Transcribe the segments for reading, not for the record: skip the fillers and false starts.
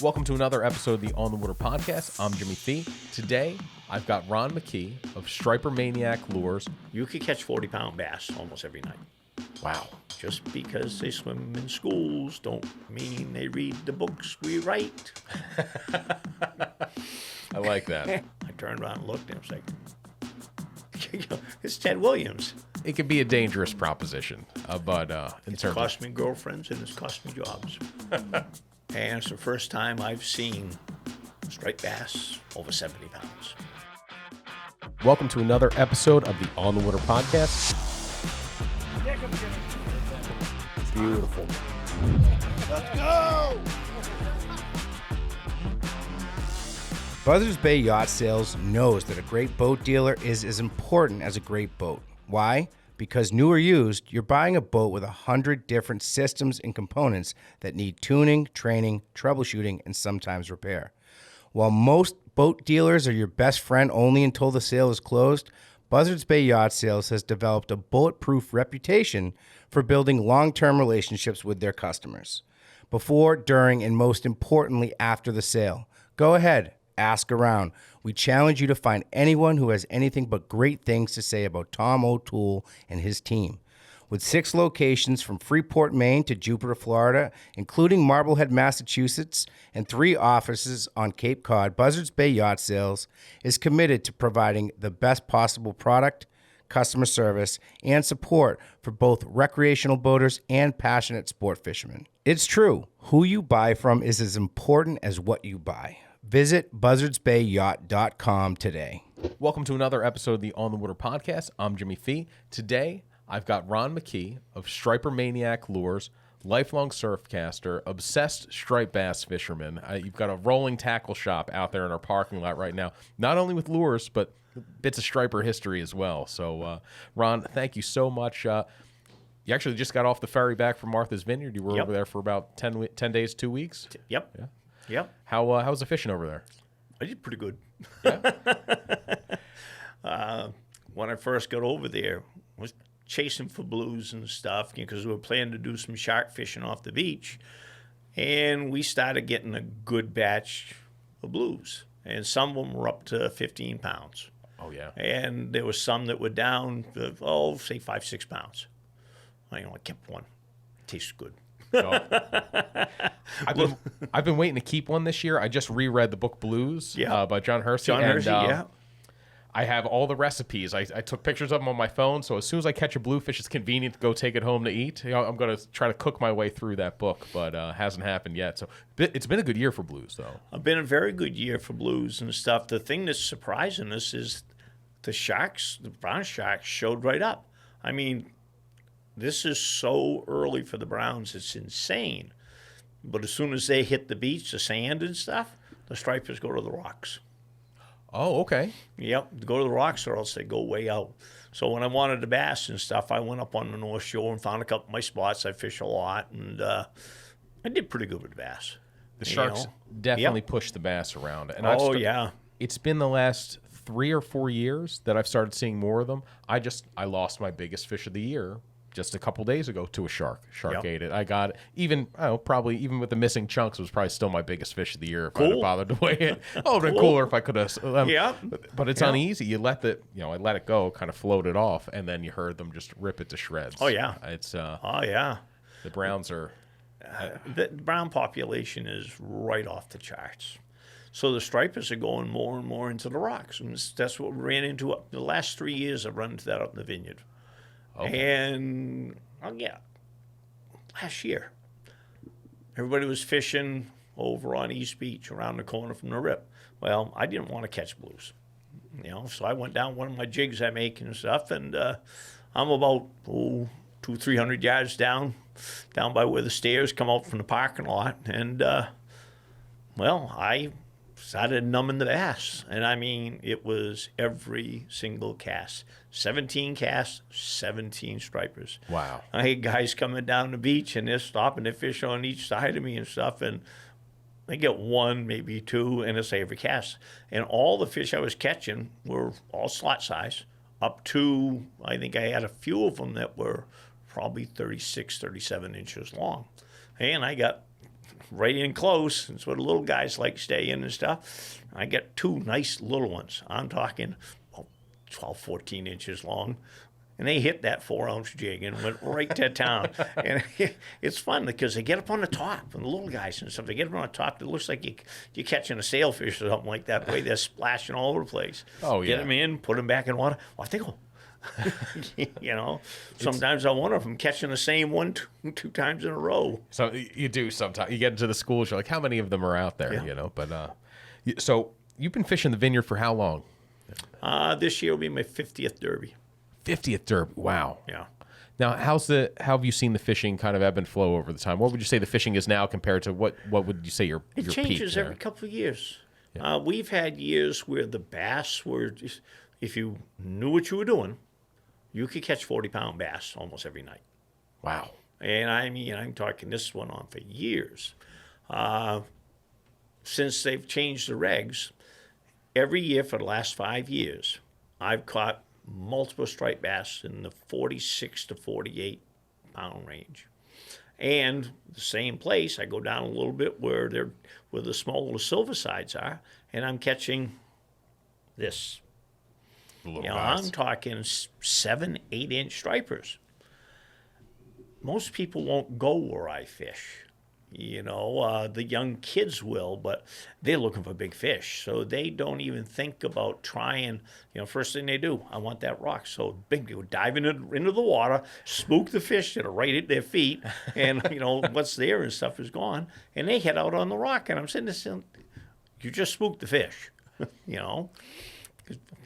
Welcome to another episode of the On the Water Podcast. I'm McKee. Today, I've got Ron McKe of Striper Maniac Lures. You could catch 40-pound bass almost every night. Wow. Just because they swim in schools don't mean they read the books we write. I like that. I turned around and looked and I was like, it's Ted Williams. It can be a dangerous proposition, but It's cost me girlfriends and it's cost me jobs. And it's the first time I've seen striped bass over 70 pounds. Welcome to another episode of the On the Water Podcast. Beautiful. Let's go! Buzzards Bay Yacht Sales knows that a great boat dealer is as important as a great boat. Why? Because new or used, you're buying a boat with 100 different systems and components that need tuning, training, troubleshooting, and sometimes repair. While most boat dealers are your best friend only until the sale is closed, Buzzards Bay Yacht Sales has developed a bulletproof reputation for building long-term relationships with their customers. Before, during, and most importantly, after the sale. Go ahead, ask around. We challenge you to find anyone who has anything but great things to say about Tom O'Toole and his team. With 6 locations from Freeport, Maine to Jupiter, Florida, including Marblehead, Massachusetts, and 3 offices on Cape Cod, Buzzards Bay Yacht Sales is committed to providing the best possible product, customer service, and support for both recreational boaters and passionate sport fishermen. It's true, who you buy from is as important as what you buy. Visit buzzardsbayyacht.com today. Welcome to another episode of the On the Water Podcast. I'm McKee. Today, I've got Ron McKe of Striper Maniac Lures, lifelong surfcaster, obsessed striped bass fisherman. You've got a rolling tackle shop out there in our parking lot right now, not only with lures, but bits of striper history as well. So, Ron, thank you so much. You actually just got off the ferry back from Martha's Vineyard. You were over there for about 10 days, 2 weeks? Yep. Yeah. Yep. How was the fishing over there? I did pretty good. Yeah. When I first got over there, I was chasing for blues and stuff because we were planning to do some shark fishing off the beach. And we started getting a good batch of blues. And some of them were up to 15 pounds. Oh, yeah. And there was some that were down to, say 5-6 pounds. I kept one. It tasted good. Oh. I've been waiting to keep one this year. I just reread the book Blues by John Hersey. Yeah. I have all the recipes. I took pictures of them on my phone, so as soon as I catch a bluefish, it's convenient to go take it home to eat. I'm going to try to cook my way through that book, but hasn't happened yet. So it's been a good year for blues, though. It's been a very good year for blues and stuff. The thing that's surprising us is the sharks, the brown sharks, showed right up. I mean, this is so early for the browns, it's insane. But as soon as they hit the beach, the sand and stuff, the stripers go to the rocks. Oh, okay. Yep, go to the rocks or else they go way out. So when I wanted the bass and stuff, I went up on the North Shore and found a couple of my spots. I fish a lot, and I did pretty good with the bass. The sharks definitely push the bass around. And it's been the last 3 or 4 years that I've started seeing more of them. I lost my biggest fish of the year just a couple days ago to a shark. Shark ate it. I got it. Probably even with the missing chunks, it was probably still my biggest fish of the year if I'd have bothered to weigh it. Oh, it'd been cooler if I could have. But it's uneasy. You let I let it go, kind of float it off, and then you heard them just rip it to shreds. Oh, yeah. It's the browns are. The brown population is right off the charts. So the stripers are going more and more into the rocks. And that's what we ran into. The last 3 years I've run into that up in the Vineyard. Okay. And, last year, everybody was fishing over on East Beach around the corner from the Rip. Well, I didn't want to catch blues, so I went down one of my jigs I make and stuff, and I'm about 200-300 yards down by where the stairs come out from the parking lot, and, I started numbing the bass. And I mean, it was every single cast. 17 casts, 17 stripers. Wow. I had guys coming down the beach and they're stopping their fish on each side of me and stuff. And I get 1, maybe 2, and it's every cast. And all the fish I was catching were all slot size, up to, I think I had a few of them that were probably 36, 37 inches long. And I got right in close. That's where the little guys like staying and stuff. I get 2 nice little ones. I'm talking 12, 14 inches long. And they hit that 4-ounce jig and went right to town. And it's fun because they get up on the top, and the little guys and stuff, they get up on the top. It looks like you're catching a sailfish or something like that. The way they're splashing all over the place. Oh, yeah. Get them in, put them back in water. Off they go. Sometimes I wonder if I'm catching the same one 2 times in a row. So you do sometimes. You get into the schools, you're like, how many of them are out there? Yeah. But so you've been fishing the Vineyard for how long? This year will be my 50th derby. 50th derby. Wow. Yeah. Now, how have you seen the fishing kind of ebb and flow over the time? What would you say the fishing is now compared to what would you say your peak? It changes every couple of years. Yeah. We've had years where the bass were, if you knew what you were doing, you could catch 40-pound bass almost every night. Wow. And I'm talking, this went on for years. Since they've changed the regs, every year for the last 5 years, I've caught multiple striped bass in the 46 to 48-pound range. And the same place, I go down a little bit where the smaller silver sides are, and I'm catching this. I'm talking 7, 8-inch stripers. Most people won't go where I fish. The young kids will, but they're looking for big fish. So they don't even think about trying. First thing they do, I want that rock. So big, they would dive into the water, spook the fish that are right at their feet, and, what's there and stuff is gone. And they head out on the rock. And I'm sitting there saying, you just spooked the fish,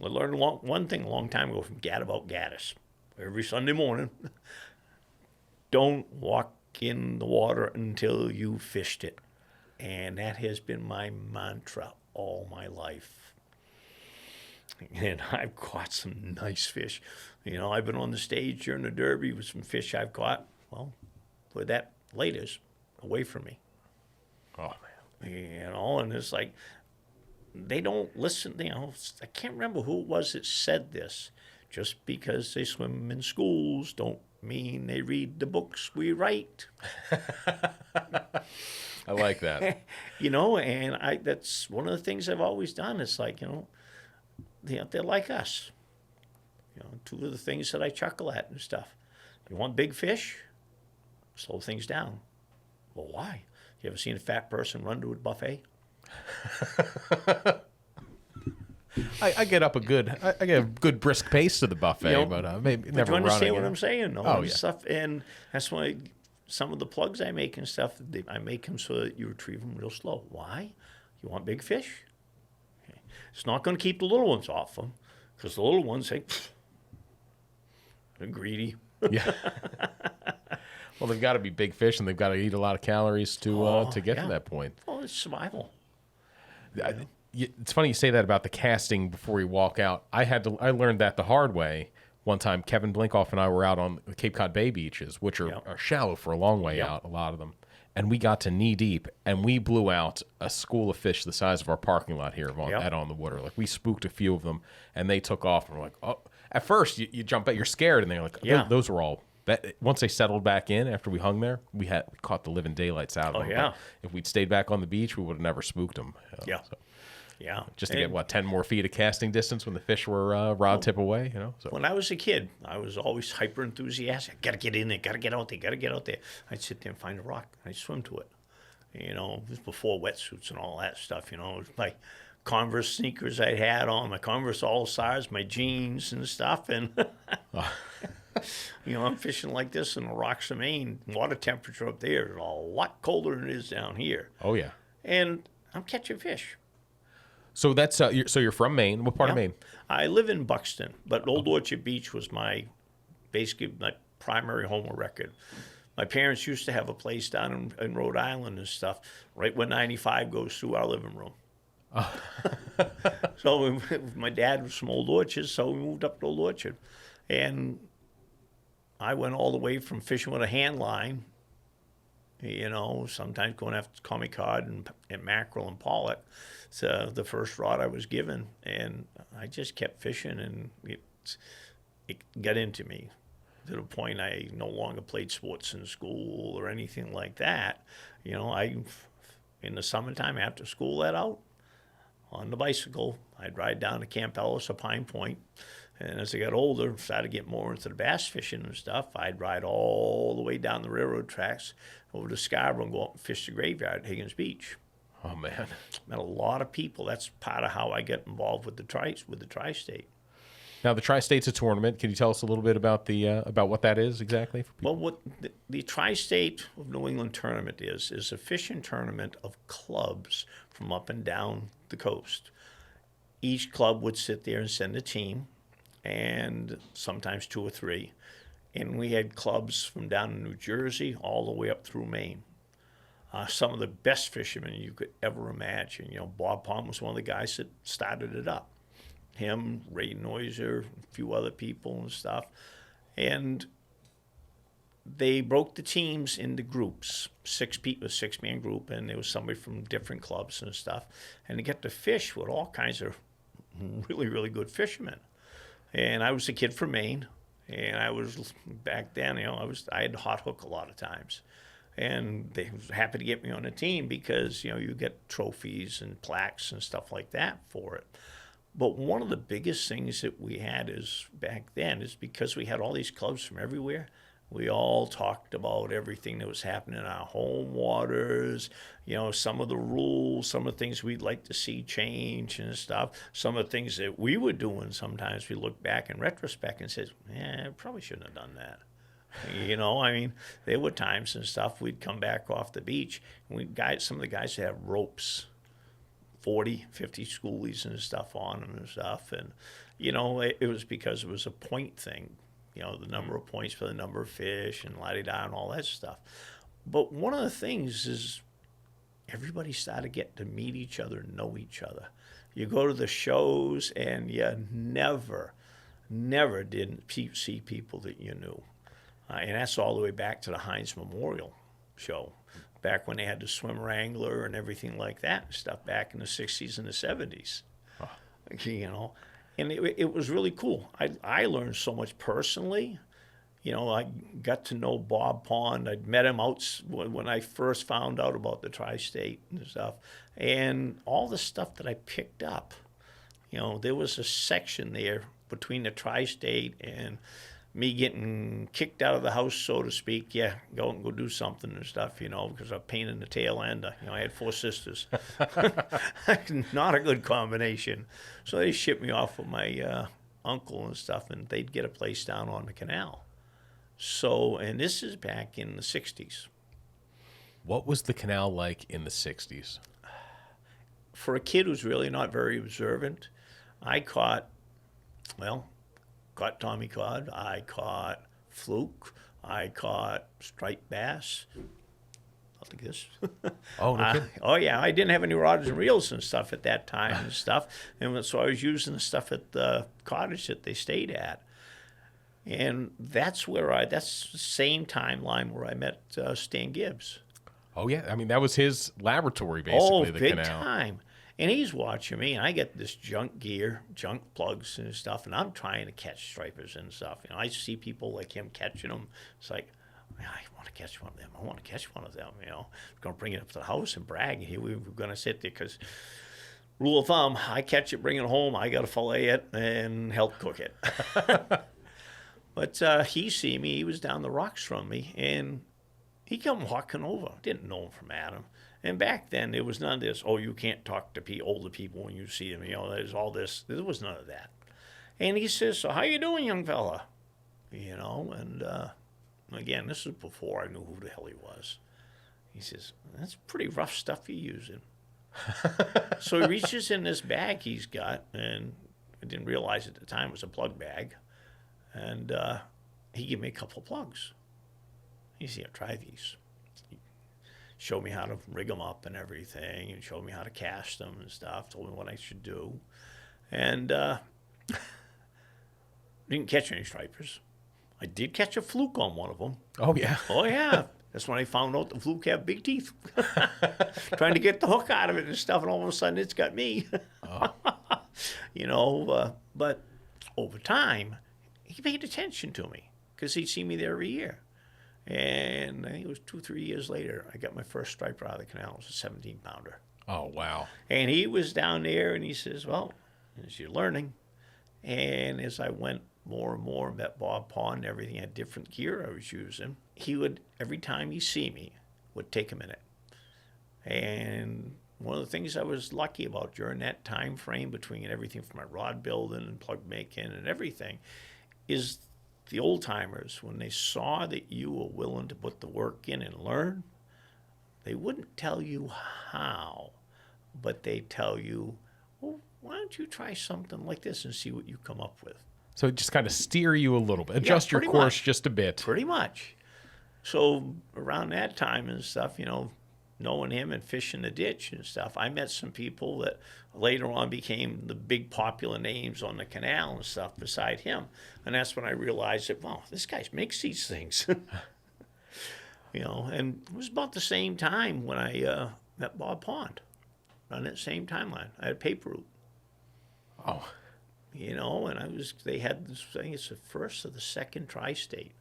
I learned one thing a long time ago from about Gaddis. Every Sunday morning, don't walk in the water until you fished it. And that has been my mantra all my life. And I've caught some nice fish. I've been on the stage during the Derby with some fish I've caught, where that lake is away from me. Oh, man. And it's like, they don't listen. I can't remember who it was that said this. Just because they swim in schools don't mean they read the books we write. I like that. And that's one of the things I've always done. It's like, they're like us. 2 of the things that I chuckle at and stuff. You want big fish? Slow things down. Well, why? You ever seen a fat person run to a buffet? I get up I get a good brisk pace to the buffet, but maybe never running. You understand running, what I'm saying? No, oh, yeah. Stuff, and that's why some of the plugs I make and stuff, I make them so that you retrieve them real slow. Why? You want big fish? Okay. It's not going to keep the little ones off them, because the little ones say, they're greedy. Yeah. Well, they've got to be big fish, and they've got to eat a lot of calories to get to that point. Oh, it's survival. It's funny you say that about the casting before you walk out. I learned that the hard way. One time, Kevin Blinkoff and I were out on the Cape Cod Bay beaches, which are shallow for a long way out, a lot of them. And we got to knee deep, and we blew out a school of fish the size of our parking lot here at On the Water. Like, we spooked a few of them, and they took off. And we're like, oh. At first, you jump out, you're scared, and they're like, those were all. Once they settled back in after we hung there, we caught the living daylights out of them. Yeah. If we'd stayed back on the beach, we would have never spooked them. Yeah. Just to get 10 more feet of casting distance when the fish were rod tip away, So when I was a kid, I was always hyper enthusiastic. Got to get in there. Got to get out there. I'd sit there and find a rock. I'd swim to it. It was before wetsuits and all that stuff. It was my Converse sneakers I had on, my Converse All-Stars, my jeans and stuff, and I'm fishing like this in the rocks of Maine. Water temperature up there is a lot colder than it is down here. Oh yeah, and I'm catching fish. So that's you're from Maine. What part of Maine? I live in Buxton, but Old Orchard Beach was basically my primary home of record. My parents used to have a place down in Rhode Island and stuff, right where 95 goes through our living room. Oh. So my dad was from Old Orchard, so we moved up to Old Orchard. And I went all the way from fishing with a hand line, sometimes going after comic cod and mackerel and pollock. So the first rod I was given, and I just kept fishing, and it got into me to the point I no longer played sports in school or anything like that. I in the summertime after school let out, on the bicycle, I'd ride down to Camp Ellis or Pine Point. And as I got older, started to get more into the bass fishing and stuff, I'd ride all the way down the railroad tracks over to Scarborough and go up and fish the graveyard at Higgins Beach. Oh, man. Met a lot of people. That's part of how I get involved with the tri-state. Now, the Tri-State's a tournament. Can you tell us a little bit about the about what that is exactly? For people? Well, what the Tri-State of New England tournament is a fishing tournament of clubs from up and down the coast. Each club would sit there and send a team, and sometimes 2 or 3. And we had clubs from down in New Jersey all the way up through Maine. Some of the best fishermen you could ever imagine. You know, Bob Palm was one of the guys that started it up. Him, Ray Noiser, a few other people and stuff. And they broke the teams into groups, 6 people, a 6-man group, and there was somebody from different clubs and stuff. And they get to fish with all kinds of really, really good fishermen. And I was a kid from Maine, and I was, back then, I had to hot hook a lot of times. And they were happy to get me on the team because, you get trophies and plaques and stuff like that for it. But one of the biggest things that we had is back then is because we had all these clubs from everywhere, we all talked about everything that was happening in our home waters, some of the rules, some of the things we'd like to see change and stuff, some of the things that we were doing. Sometimes we look back in retrospect and says, I probably shouldn't have done that. There were times and stuff we'd come back off the beach, and some of the guys that have ropes, 40, 50 schoolies and stuff on them and stuff. And, it was because it was a point thing, the number of points for the number of fish and la-di-da and all that stuff. But one of the things is everybody started getting to meet each other and know each other. You go to the shows and you never did see people that you knew. And that's all the way back to the Heinz Memorial show, back when they had the swim wrangler and everything like that and stuff back in the 60s and the 70s. Oh. And it was really cool. I learned so much personally. I got to know Bob Pond. I'd met him out when I first found out about the Tri-State and stuff. And all the stuff that I picked up, there was a section there between the Tri-State and me getting kicked out of the house, so to speak. Go do something and stuff, because I'm a pain in the tail end. I had 4 sisters. Not a good combination. So they shipped me off with my uncle and stuff, and they'd get a place down on the canal. So, and this is back in the 60s. What was the canal like in the 60s? For a kid who's really not very observant, I caught Tommy cod, I caught fluke, I caught striped bass. I'll take this. Oh, no kidding. Yeah, I didn't have any rods and reels and stuff at that time and stuff. And so I was using the stuff at the cottage that they stayed at. And that's the same timeline where I met Stan Gibbs. Oh, yeah. That was his laboratory, basically, the big canal. Time. And he's watching me, and I get this junk gear, junk plugs and stuff, and I'm trying to catch stripers and stuff. I see people like him catching them. It's like, I want to catch one of them. I want to catch one of them, I'm going to bring it up to the house and brag. Here we were going to sit there because, rule of thumb, I catch it, bring it home, I got to fillet it and help cook it. But he see me. He was down the rocks from me, and he come walking over. Didn't know him from Adam. And back then, there was none of this, you can't talk to older people when you see them. There's all this. There was none of that. And he says, so how you doing, young fella? And again, this is before I knew who the hell he was. He says, that's pretty rough stuff you're using. So he reaches in this bag he's got, and I didn't realize at the time it was a plug bag. And he gave me a couple of plugs. He said, try these. Showed me how to rig them up and everything, and showed me how to cast them and stuff, told me what I should do. And didn't catch any stripers. I did catch a fluke on one of them. Oh, yeah. Oh, yeah. That's when I found out the fluke had big teeth. Trying to get the hook out of it and stuff, and all of a sudden it's got me. Oh. But over time, he paid attention to me because he'd see me there every year. And I think it was 2-3 years later, I got my first striper out of the canal. It was a 17-pounder. Oh, wow. And he was down there, and he says, well, as you're learning, and as I went more and more, met Bob Pond and everything, had different gear I was using, he would, every time he see me, would take a minute. And one of the things I was lucky about during that time frame between everything from my rod building and plug making and everything is the old timers, when they saw that you were willing to put the work in and learn, they wouldn't tell you how, but they tell you, well, why don't you try something like this and see what you come up with. So just kind of steer you a little bit, adjust your course just a bit. Pretty much. So around that time and stuff, knowing him and fishing the ditch and stuff, I met some people that later on became the big popular names on the canal and stuff beside him. And that's when I realized that, wow, this guy makes these things. And it was about the same time when I met Bob Pond. On that same timeline, I had paper route. Oh. And they had this thing, it's the first or the second tri-state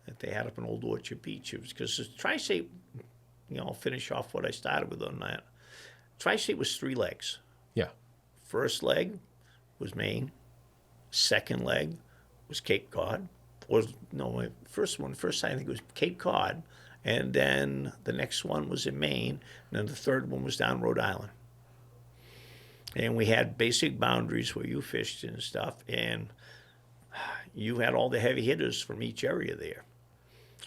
that they had up in Old Orchard Beach. It was because the tri-state, I'll finish off what I started with on that. Tri-state was 3 legs. Yeah. First leg was Maine. Second leg was Cape Cod. First side I think it was Cape Cod. And then the next one was in Maine. And then the third one was down Rhode Island. And we had basic boundaries where you fished and stuff. And you had all the heavy hitters from each area there.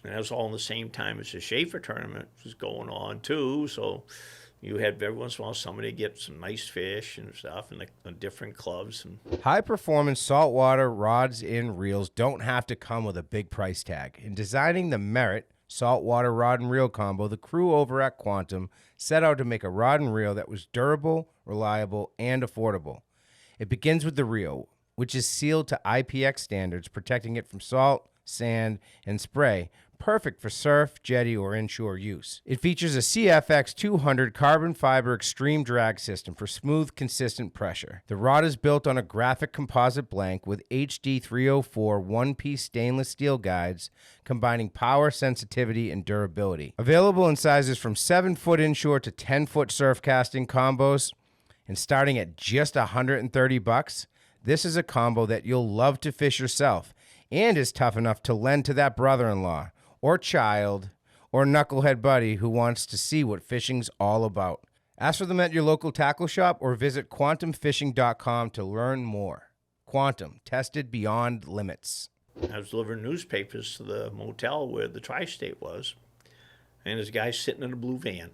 And that was all in the same time as the Schaefer tournament was going on, too. So you had every once in a while somebody get some nice fish and stuff and the different clubs. And high-performance saltwater rods and reels don't have to come with a big price tag. In designing the Merit saltwater rod and reel combo, the crew over at Quantum set out to make a rod and reel that was durable, reliable, and affordable. It begins with the reel, which is sealed to IPX standards, protecting it from salt, sand, and spray, perfect for surf, jetty, or inshore use. It features a CFX 200 carbon fiber extreme drag system for smooth, consistent pressure. The rod is built on a graphic composite blank with HD 304 one-piece stainless steel guides, combining power, sensitivity, and durability. Available in sizes from 7-foot inshore to 10-foot surf casting combos, and starting at just $130, this is a combo that you'll love to fish yourself and is tough enough to lend to that brother-in-law or child or knucklehead buddy who wants to see what fishing's all about. Ask for them at your local tackle shop or visit quantumfishing.com to learn more. Quantum, tested beyond limits. I was delivering newspapers to the motel where the tri-state was, and there's a guy sitting in a blue van.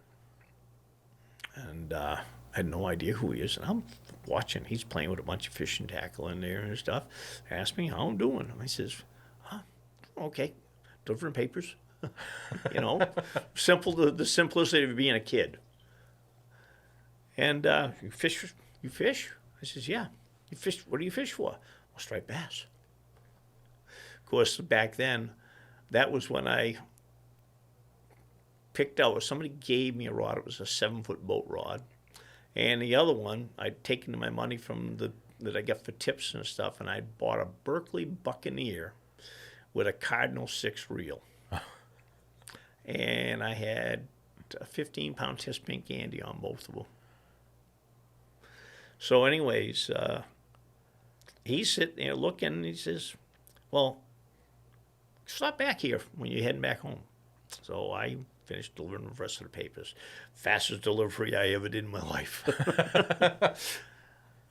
And I had no idea who he is, and I'm watching. He's playing with a bunch of fishing tackle in there and stuff. Asked me how I'm doing. I says, okay, delivering papers. Simple, the simplicity of being a kid. And you fish? You fish? I says, yeah. You fish? What do you fish for? Well, striped bass. Of course, back then, that was when I picked out, somebody gave me a rod. It was a 7-foot boat rod. And the other one, I'd taken my money from that I got for tips and stuff, and I bought a Berkeley Buccaneer with a Cardinal 6 reel. And I had a 15-pound test pink Andy on both of them. So anyways, he's sitting there looking, and he says, well, stop back here when you're heading back home. So I finished delivering the rest of the papers. Fastest delivery I ever did in my life.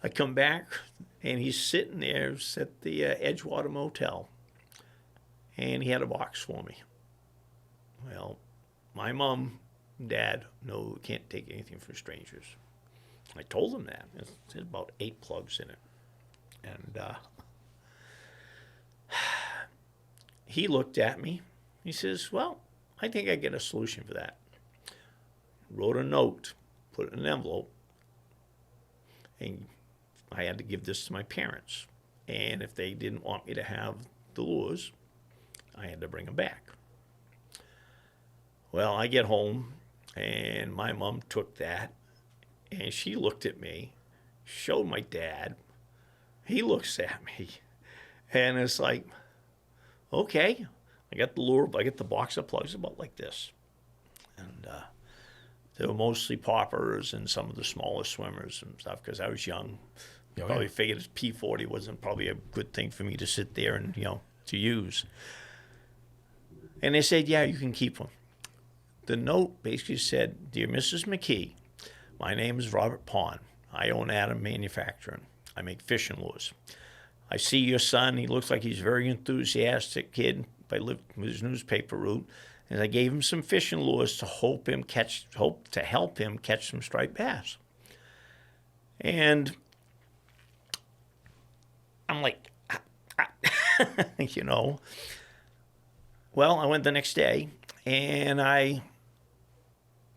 I come back, and he's sitting there at the Edgewater Motel, and he had a box for me. Well, my mom and dad know can't take anything from strangers. I told him that. There's about 8 plugs in it. And he looked at me. He says, well, I think I get a solution for that. Wrote a note, put it in an envelope, and I had to give this to my parents. And if they didn't want me to have the lures, I had to bring them back. Well, I get home, and my mom took that, and she looked at me, showed my dad. He looks at me, and it's like, okay. I got the lure, I get the box of plugs about like this. And they were mostly poppers and some of the smaller swimmers and stuff because I was young. Probably figured P40 wasn't probably a good thing for me to sit there and, to use. And they said, yeah, you can keep them. The note basically said, Dear Mrs. McKee, my name is Robert Pond. I own Adam Manufacturing. I make fishing lures. I see your son. He looks like he's a very enthusiastic kid. I lived with his newspaper route. And I gave him some fishing lures to help him catch some striped bass. And I'm like, Well, I went the next day, and I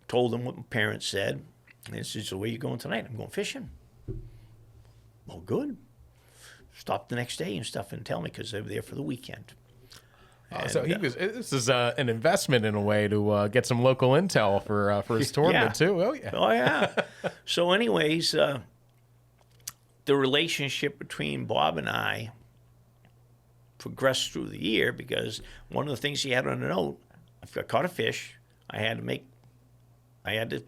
told them what my parents said. And this is the way you're going tonight. I'm going fishing. Well, good. Stopped the next day and stuff and tell me because they were there for the weekend. So this is an investment in a way to get some local intel for his tournament too. Oh yeah. So anyways, the relationship between Bob and I progressed through the year because one of the things he had on the note, if I caught a fish, I had to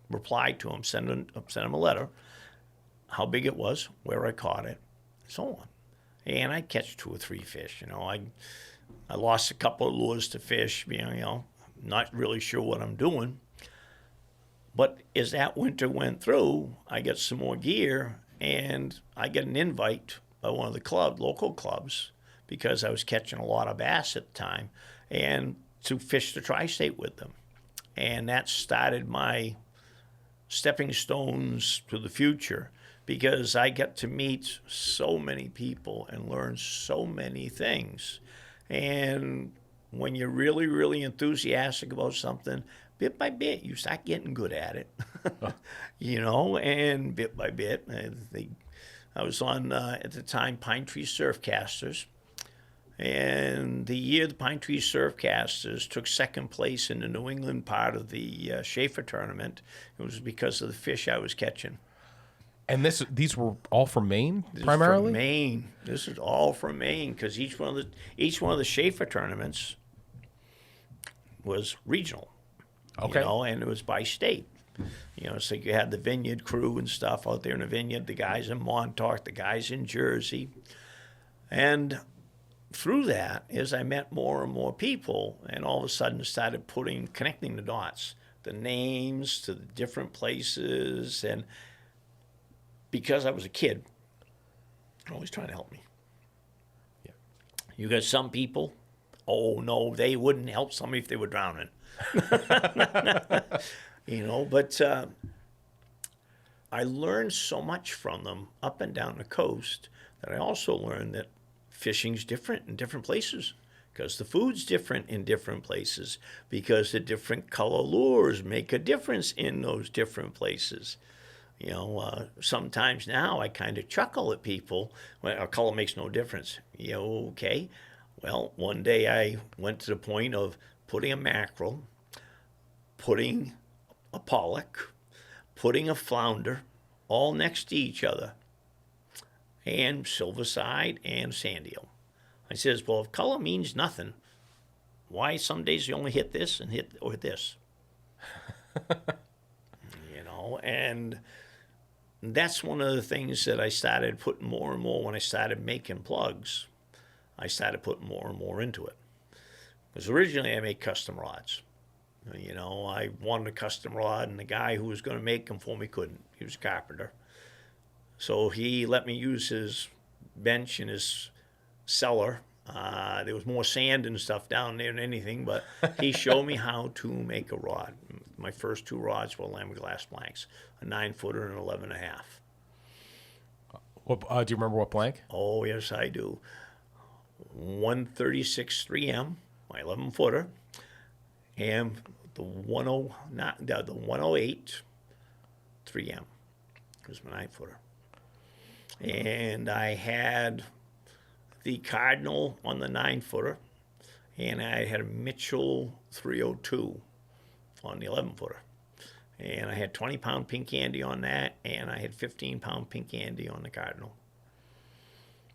reply to him, send him a letter, how big it was, where I caught it, so on. And I'd catch 2 or 3 fish. I lost a couple of lures to fish, not really sure what I'm doing. But as that winter went through, I got some more gear, and I got an invite by one of the local clubs, because I was catching a lot of bass at the time, and to fish the tri-state with them. And that started my stepping stones to the future, because I got to meet so many people and learn so many things. And when you're really, really enthusiastic about something, bit by bit, you start getting good at it, and bit by bit. I was on, at the time, Pine Tree Surfcasters. And the year the Pine Tree Surfcasters took second place in the New England part of the Schaefer tournament, it was because of the fish I was catching. And these were all from Maine, primarily? From Maine. This is all from Maine, because each one of the Schaefer tournaments was regional. Okay. And it was by state. So you had the Vineyard crew and stuff out there in the Vineyard, the guys in Montauk, the guys in Jersey. And through that, as I met more and more people, and all of a sudden started connecting the dots, the names to the different places, and because I was a kid, always trying to help me. Yeah. You got some people, oh no, they wouldn't help somebody if they were drowning. But I learned so much from them up and down the coast that I also learned that fishing's different in different places, because the food's different in different places, because the different color lures make a difference in those different places. Sometimes now I kind of chuckle at people when a color makes no difference. Okay. Well, one day I went to the point of putting a mackerel, putting a pollock, putting a flounder all next to each other, and silverside and sandeel. I says, well, if color means nothing, why some days you only hit this and hit this? And that's one of the things that I started putting more and more when I started making plugs. I started putting more and more into it. Because originally I made custom rods. I wanted a custom rod, and the guy who was going to make them for me couldn't. He was a carpenter. So he let me use his bench in his cellar. There was more sand and stuff down there than anything, but he showed me how to make a rod. My first 2 rods were Lamiglass blanks, a 9-footer and an 11.5. Do you remember what blank? Oh, yes, I do. 136 3M, my 11-footer, and the 108 3M was my 9-footer. And I had the Cardinal on the 9-footer, and I had a Mitchell 302 on the 11-footer. And I had 20-pound pink candy on that, and I had 15-pound pink candy on the Cardinal.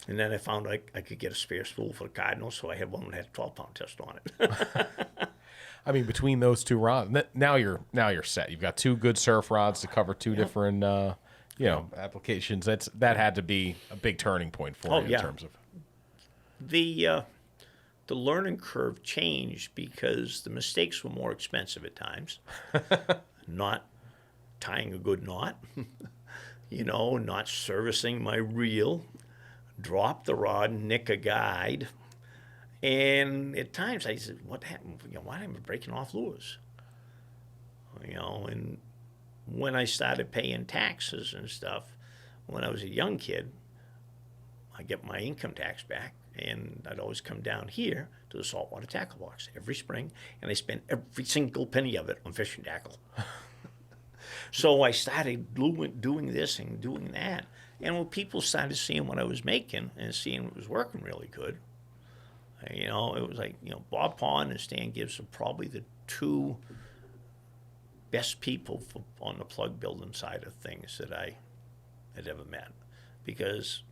And then I found I could get a spare spool for the Cardinal, so I had one that had a 12-pound test on it. I mean, between those two rods, now you're set. You've got two good surf rods to cover two different applications. That had to be a big turning point for you in terms of the learning curve changed because the mistakes were more expensive at times. Not tying a good knot, not servicing my reel, drop the rod, nick a guide. And at times I said, what happened? Why am I breaking off lures? And when I started paying taxes and stuff, when I was a young kid, I get my income tax back, and I'd always come down here to the saltwater tackle box every spring, and I spent every single penny of it on fishing tackle. So I started doing this and doing that. And when people started seeing what I was making and seeing it was working really good, it was like, Bob Pond and Stan Gibbs are probably the two best people on the plug building side of things that I had ever met, because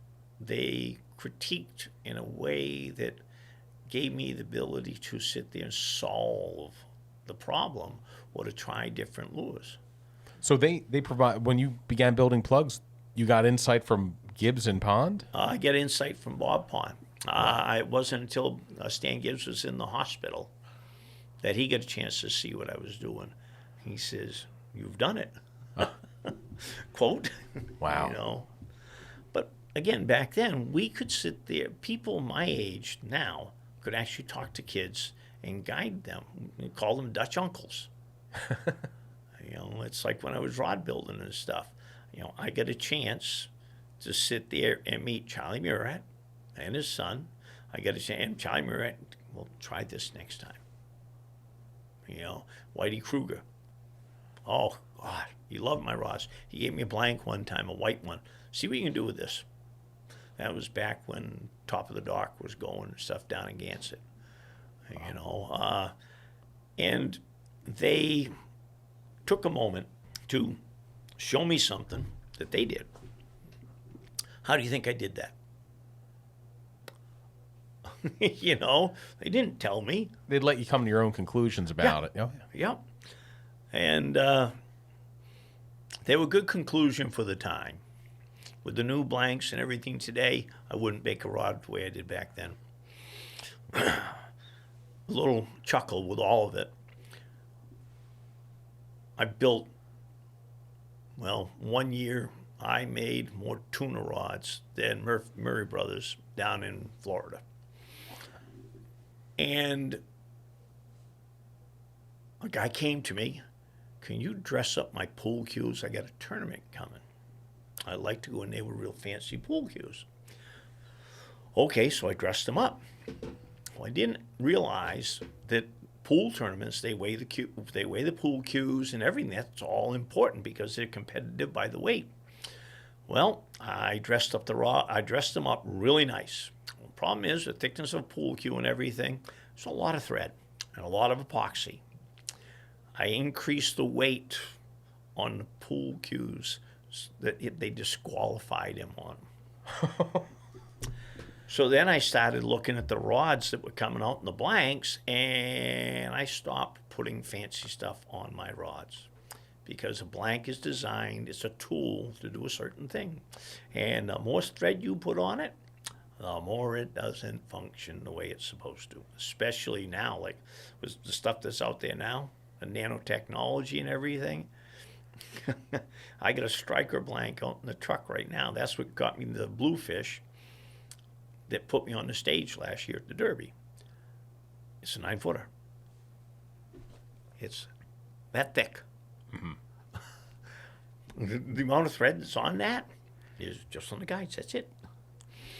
they critiqued in a way that gave me the ability to sit there and solve the problem or to try different lures. So they provide, when you began building plugs, you got insight from Gibbs and Pond? I get insight from Bob Pond. It wasn't until Stan Gibbs was in the hospital that he got a chance to see what I was doing. He says, "You've done it." Quote. Wow. But again, back then, we could sit there. People my age now could actually talk to kids and guide them. We call them Dutch uncles. It's like when I was rod building and stuff. I got a chance to sit there and meet Charlie Murat and his son. I got a chance, and Charlie Murat, well, try this next time. Whitey Kruger. Oh, God, he loved my rods. He gave me a blank one time, a white one. See what you can do with this. That was back when Top of the Dock was going and stuff down in Gansett. And they took a moment to show me something that they did. How do you think I did that? They didn't tell me. They'd let you come to your own conclusions about it. Oh, yeah. Yep. And they were good conclusion for the time. With the new blanks and everything today, I wouldn't bake a rod the way I did back then. A little chuckle with all of it. I built, 1 year I made more tuna rods than Murray Brothers down in Florida. And a guy came to me, "Can you dress up my pool cues? I got a tournament coming. I'd like to go in there with real fancy pool cues." Okay, so I dressed them up. Well, I didn't realize that pool tournaments, they weigh the pool cues and everything. That's all important because they're competitive by the weight. Well, I dressed them up really nice. The problem is the thickness of pool cue and everything. There's a lot of thread and a lot of epoxy. I increased the weight on the pool cues that they disqualified him on. So then I started looking at the rods that were coming out in the blanks, and I stopped putting fancy stuff on my rods because a blank is designed, it's a tool to do a certain thing. And the more thread you put on it, the more it doesn't function the way it's supposed to, especially now, like with the stuff that's out there now, the nanotechnology and everything. I got a striker blank out in the truck right now. That's what got me the bluefish that put me on the stage last year at the Derby. It's a 9-footer. It's that thick. Mm-hmm. The amount of thread that's on that is just on the guides. That's it.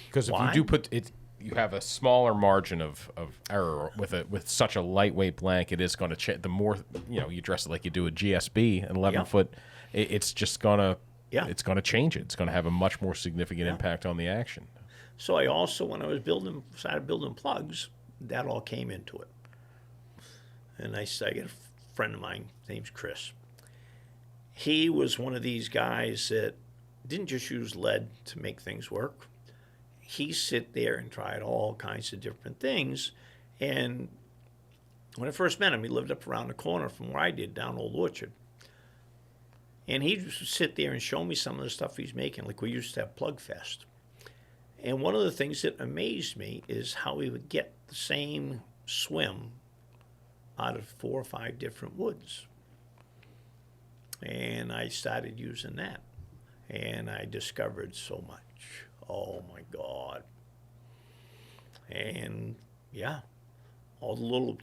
Because if you do put it, you have a smaller margin of error with such a lightweight blank. It is going to change. The more you dress it like you do a GSB, an 11-foot, it's just gonna it's going to change it. It's going to have a much more significant impact on the action. So I also, when I was started building plugs, that all came into it. And I got a friend of mine, his name's Chris. He was one of these guys that didn't just use lead to make things work. he sit there and tried all kinds of different things. And when I first met him, he lived up around the corner from where I did, down Old Orchard. And he'd sit there and show me some of the stuff he's making. Like we used to have Plug Fest. And one of the things that amazed me is how he would get the same swim out of 4 or 5 different woods. And I started using that. And I discovered so much. Oh, my God. And, yeah, all the little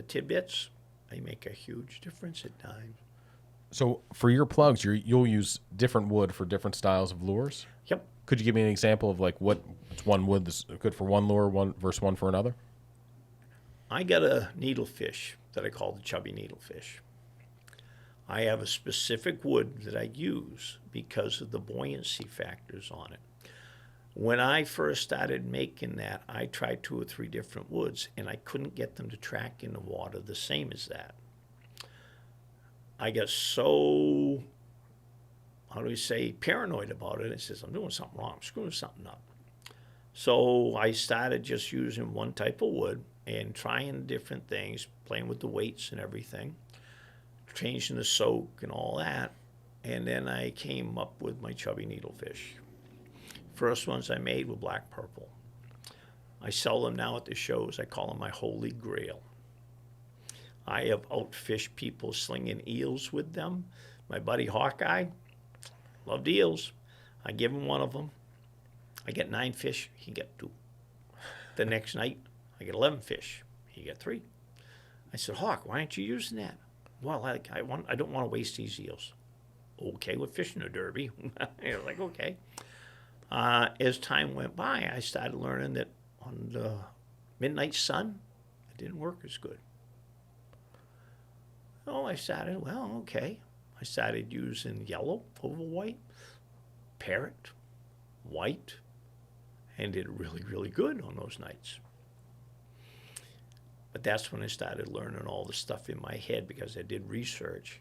tidbits, they make a huge difference at times. So for your plugs, you'll use different wood for different styles of lures? Yep. Could you give me an example of like what's one wood that's good for one lure, one versus one for another? I got a needlefish that I call the chubby needlefish. I have a specific wood that I use because of the buoyancy factors on it. When I first started making that, I tried 2 or 3 different woods, and I couldn't get them to track in the water the same as that. I got so, paranoid about it. It says, I'm doing something wrong. I'm screwing something up. So I started just using one type of wood and trying different things, playing with the weights and everything, changing the soak and all that. And then I came up with my chubby needlefish. First ones I made were black purple. I sell them now at the shows. I call them my holy grail. I have outfished people slinging eels with them. My buddy Hawkeye loved eels. I give him one of them. I get 9 fish. He get 2. The next night, I get 11 fish. He get 3. I said, Hawk, why aren't you using that? Well, I don't want to waste these eels. Okay, we're fishing a derby. You're like, okay. As time went by, I started learning that on the midnight sun, it didn't work as good. Oh, I started using yellow over white, parrot, white, and did really, really good on those nights. But that's when I started learning all the stuff in my head because I did research.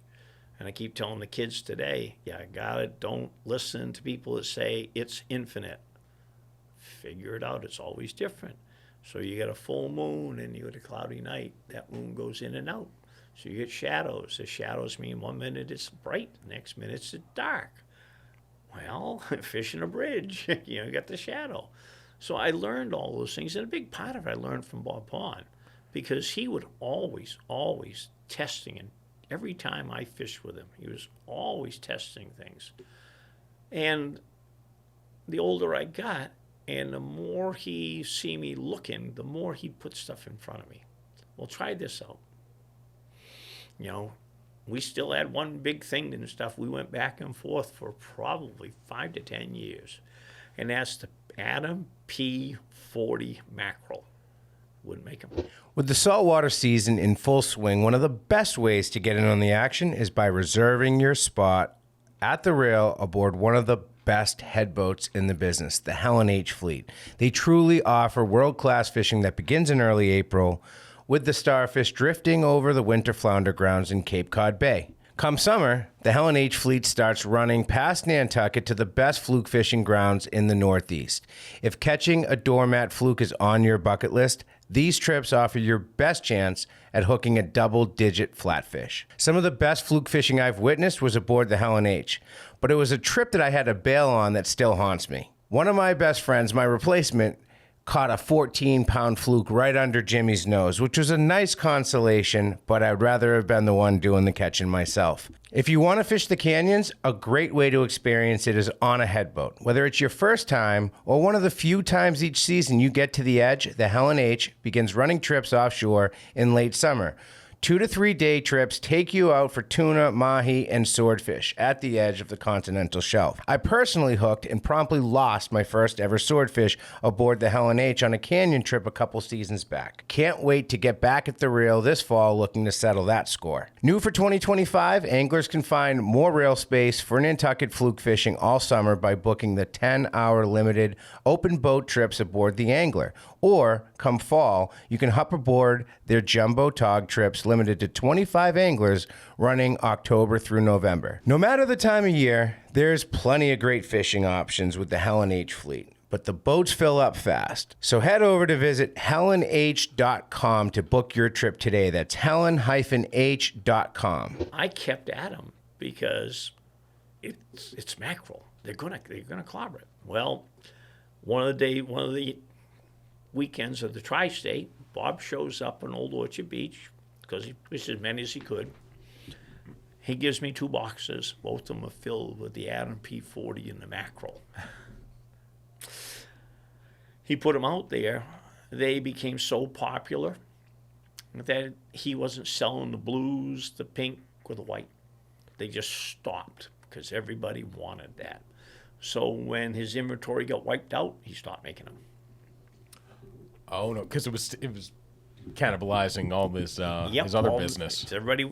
And I keep telling the kids today, I got it. Don't listen to people that say it's infinite. Figure it out. It's always different. So you get a full moon and you get a cloudy night. That moon goes in and out. So you get shadows. The shadows mean 1 minute it's bright, the next minute it's dark. Well, fishing a bridge, you got the shadow. So I learned all those things. And a big part of it I learned from Bob Pond because he would always testing. And every time I fished with him, he was always testing things. And the older I got, and the more he see me looking, the more he'd put stuff in front of me. Well, try this out. We still had one big thing and stuff. We went back and forth for probably 5 to 10 years. And that's the Adam P40 mackerel. Wouldn't make them. With the saltwater season in full swing, one of the best ways to get in on the action is by reserving your spot at the rail aboard one of the best headboats in the business, the Helen H Fleet. They truly offer world-class fishing that begins in early April with the starfish drifting over the winter flounder grounds in Cape Cod Bay. Come summer, the Helen H Fleet starts running past Nantucket to the best fluke fishing grounds in the Northeast. If catching a doormat fluke is on your bucket list, these trips offer your best chance at hooking a double-digit flatfish. Some of the best fluke fishing I've witnessed was aboard the Helen H, but it was a trip that I had to bail on that still haunts me. One of my best friends, my replacement, caught a 14-pound fluke right under Jimmy's nose, which was a nice consolation, but I'd rather have been the one doing the catching myself. If you want to fish the canyons, a great way to experience it is on a headboat. Whether it's your first time or one of the few times each season you get to the edge, the Helen H begins running trips offshore in late summer. 2 to 3 day trips take you out for tuna, mahi, and swordfish at the edge of the continental shelf. I personally hooked and promptly lost my first ever swordfish aboard the Helen H on a canyon trip a couple seasons back. Can't wait to get back at the reel this fall looking to settle that score. New for 2025, anglers can find more reel space for Nantucket fluke fishing all summer by booking the 10-hour limited open boat trips aboard the Angler. Or, come fall, you can hop aboard their jumbo tog trips limited to 25 anglers running October through November. No matter the time of year, there's plenty of great fishing options with the Helen H Fleet. but the boats fill up fast. So head over to visit HelenH.com to book your trip today. That's Helen-H.com. I kept at them because it's mackerel. They're gonna clobber it. Well, one of the weekends of the tri-state, Bob shows up on Old Orchard Beach because he fished as many as he could. He gives me 2 boxes. Both of them are filled with the Adam P40 and the mackerel. He put them out there. They became so popular that he wasn't selling the blues, the pink, or the white. They just stopped because everybody wanted that. So when his inventory got wiped out, he stopped making them. Oh no, because it was cannibalizing all his other business. Everybody,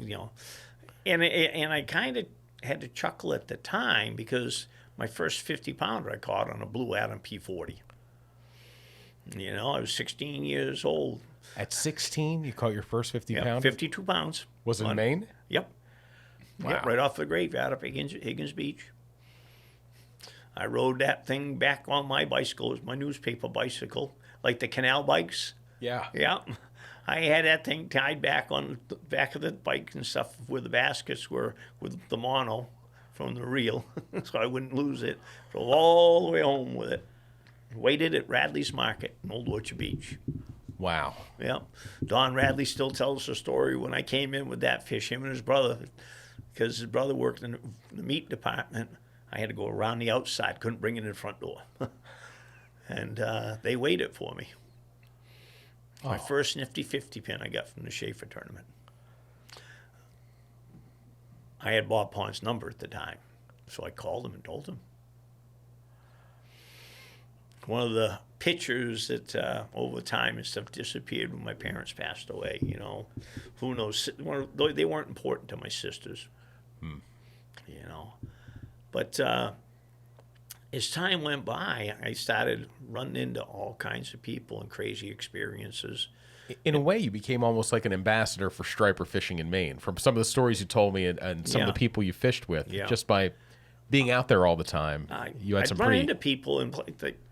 and I kind of had to chuckle at the time because my first 50-pounder I caught on a blue Adam P40. I was 16 years old. At 16, you caught your first 50-pounder? 52 pounds. Was it in Maine? Yep. Wow. Yep, right off the graveyard up Higgins Beach. I rode that thing back on my bicycle. It was my newspaper bicycle, like the canal bikes. Yeah. Yeah. I had that thing tied back on the back of the bike and stuff where the baskets were with the mono from the reel, so I wouldn't lose it. Drove all the way home with it. Waited at Radley's Market in Old Orchard Beach. Wow. Yeah. Don Radley still tells the story when I came in with that fish, him and his brother, because his brother worked in the meat department. I had to go around the outside, couldn't bring it in the front door. And they weighed it for me. My first nifty 50 pin I got from the Schaefer tournament. I had Bob Pond's number at the time, so I called him and told him. One of the pictures that over time and stuff disappeared when my parents passed away, Who knows? They weren't important to my sisters, But as time went by, I started running into all kinds of people and crazy experiences. In a way, you became almost like an ambassador for striper fishing in Maine. From some of the stories you told me and some of the people you fished with, just by being out there all the time, you had some I'd run into people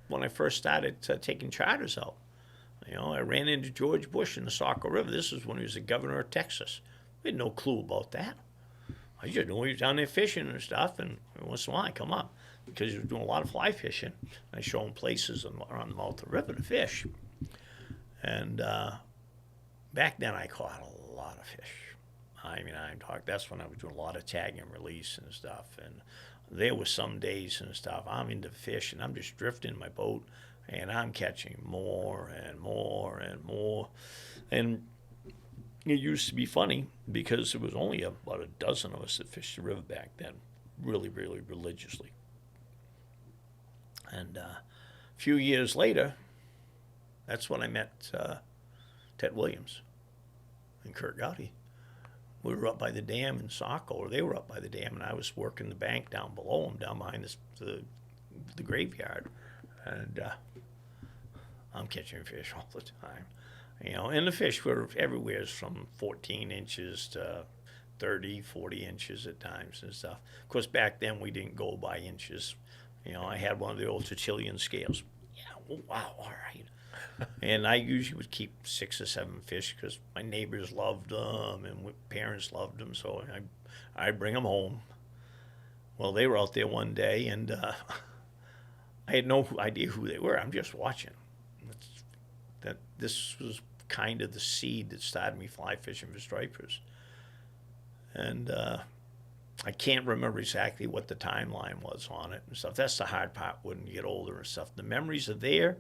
when I first started taking charters out. I ran into George Bush in the Saco River. This is when he was the governor of Texas. We had no clue about that. I just knew he was down there fishing and stuff, and once in a while I come up because he was doing a lot of fly fishing. I show him places around the mouth of the river to fish. And back then I caught a lot of fish. That's when I was doing a lot of tag and release and stuff. And there were some days and stuff, I'm into fish and I'm just drifting my boat and I'm catching more and more and more. And it used to be funny because there was only about a dozen of us that fished the river back then, really, really religiously. And a few years later, that's when I met Ted Williams and Kurt Gowdy. We were up by the dam in Saco, or they were up by the dam, and I was working the bank down below them, down behind the graveyard. And I'm catching fish all the time. And the fish were everywhere from 14 inches to 30, 40 inches at times and stuff. Of course, back then we didn't go by inches. I had one of the old Sicilian scales. Yeah, wow, all right. And I usually would keep 6 or 7 fish because my neighbors loved them and parents loved them, so I'd bring them home. Well, they were out there one day, and I had no idea who they were. I'm just watching. This was kind of the seed that started me fly fishing for stripers. And I can't remember exactly what the timeline was on it and stuff. That's the hard part when you get older and stuff. The memories are there,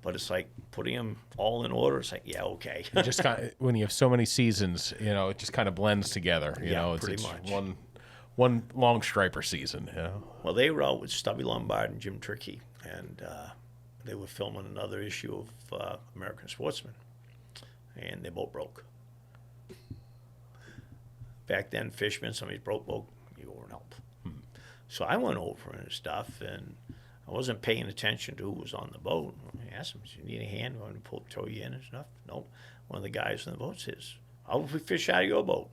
but it's like putting them all in order. It's like, yeah, okay. It just when you have so many seasons, it just kind of blends together. It's pretty much. One long striper season. Well, they were out with Stubby Lombard and Jim Trickey, and they were filming another issue of American Sportsman, and they both broke. Back then, fishermen, somebody's broke boat, you were an help. So I went over and stuff, and I wasn't paying attention to who was on the boat. I asked him, do you need a hand? I want to throw you in and stuff? No. One of the guys on the boat says, how will we fish out of your boat?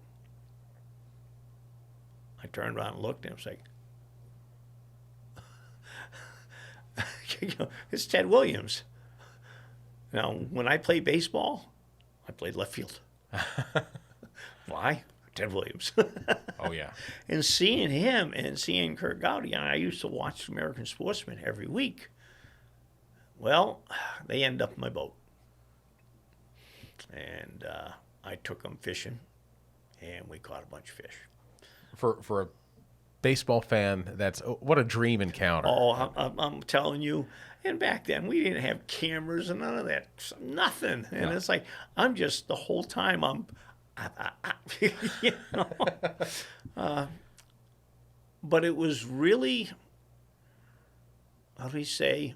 I turned around and looked, and I was like, It's Ted Williams. Now, when I played baseball, I played left field. Why? Ted Williams. Oh, yeah. And seeing him and seeing Kurt Gowdy, and I used to watch American Sportsman every week. Well, they end up in my boat. And I took them fishing, and we caught a bunch of fish. For a baseball fan, that's what a dream encounter. Oh, I'm telling you. And back then, we didn't have cameras and none of that. Nothing. And it's like, I'm just, the whole time, you know. But it was really, how do we say,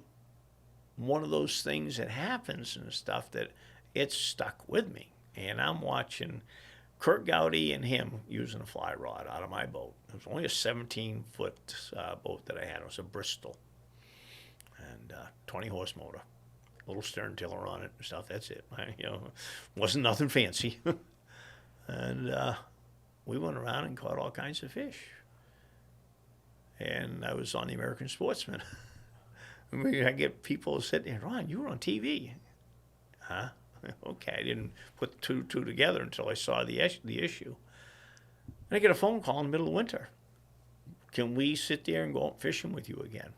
one of those things that happens and stuff that it's stuck with me. And I'm watching Kurt Gowdy and him using a fly rod out of my boat. It was only a 17-foot boat that I had. It was a Bristol. And 20-horse motor. Little stern tiller on it and stuff. That's it. Wasn't nothing fancy. And we went around and caught all kinds of fish. And I was on the American Sportsman. I get people sitting there, Ron, you were on TV. Huh? Okay, I didn't put two together until I saw the issue. And I get a phone call in the middle of winter. Can we sit there and go out fishing with you again?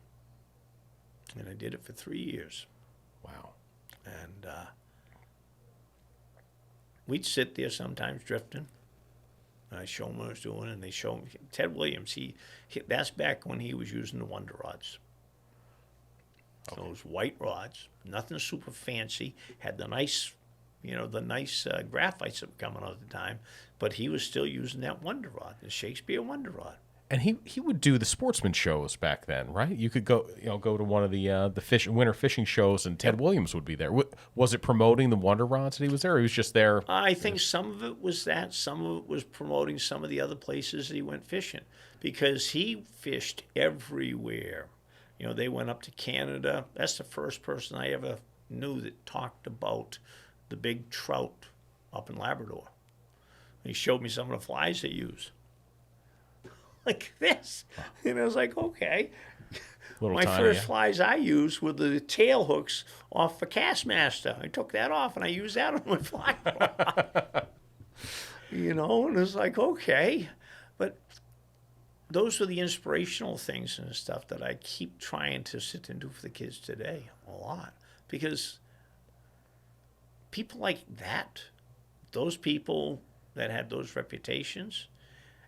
And I did it for 3 years. Wow. And we'd sit there sometimes drifting. And I show them what I was doing, and they show me. Ted Williams, that's back when he was using the Wonder Rods. Okay. Those white rods, nothing super fancy, had the nice, graphites that were coming out at the time, but he was still using that Wonder Rod, the Shakespeare Wonder Rod. And he would do the sportsman shows back then, right? You could go to one of the winter fishing shows, and Ted Williams would be there. Was it promoting the Wonder Rods that he was there, or he was just there? I think some of it was that. Some of it was promoting some of the other places that he went fishing, because he fished everywhere. They went up to Canada. That's the first person I ever knew that talked about the big trout up in Labrador. He showed me some of the flies they use. Like this. And I was like, okay. My first flies I used were the tail hooks off the Castmaster. I took that off and I used that on my fly rod. And it's like, okay. But those were the inspirational things and stuff that I keep trying to sit and do for the kids today a lot. Because people like that, those people that had those reputations,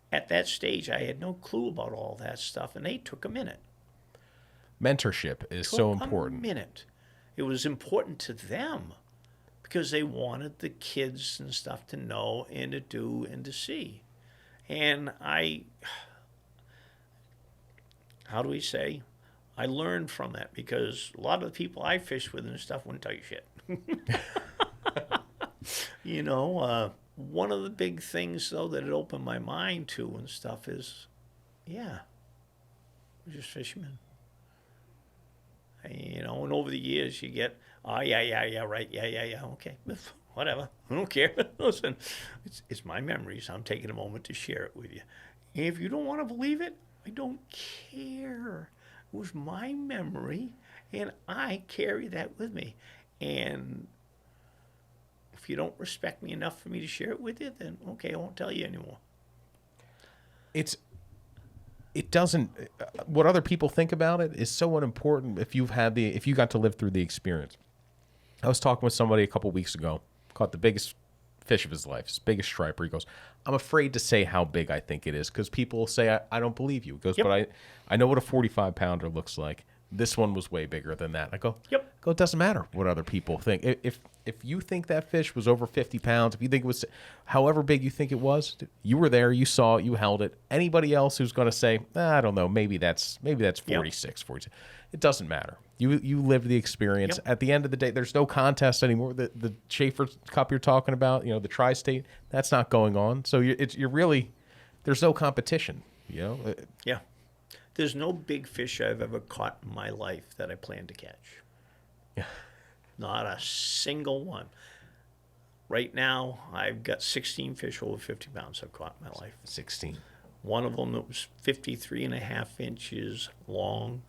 at that stage, I had no clue about all that stuff, and they took a minute. Mentorship is so important. A minute. It was important to them because they wanted the kids and stuff to know and to do and to see. And I learned from that, because a lot of the people I fished with and stuff wouldn't tell you shit. One of the big things, though, that it opened my mind to and stuff is, we're just fishermen. And over the years you get, right, okay, whatever, I don't care. Listen, it's my memories. I'm taking a moment to share it with you. And if you don't want to believe it, I don't care. It was my memory, and I carry that with me. And if you don't respect me enough for me to share it with you, then okay, I won't tell you anymore. It doesn't. What other people think about it is so unimportant. If you got to live through the experience. I was talking with somebody a couple weeks ago, caught the biggest fish of his life, his biggest striper. He goes, I'm afraid to say how big I think it is, because people will say I don't believe you. He goes, but I know what a 45-pounder looks like. This one was way bigger than that. I go, it doesn't matter what other people think. If you think that fish was over 50 pounds, if you think it was however big you think it was, you were there, you saw it, you held it. Anybody else who's going to say, I don't know, maybe that's 46, 42. It doesn't matter. You lived the experience. At the end of the day, there's no contest anymore. The Schaefer Cup you're talking about, the Tri-State, that's not going on. So you're really, there's no competition. Yeah. There's no big fish I've ever caught in my life that I plan to catch. Yeah. Not a single one. Right now, I've got 16 fish over 50 pounds I've caught in my life. 16. One of them that was 53 and a half inches long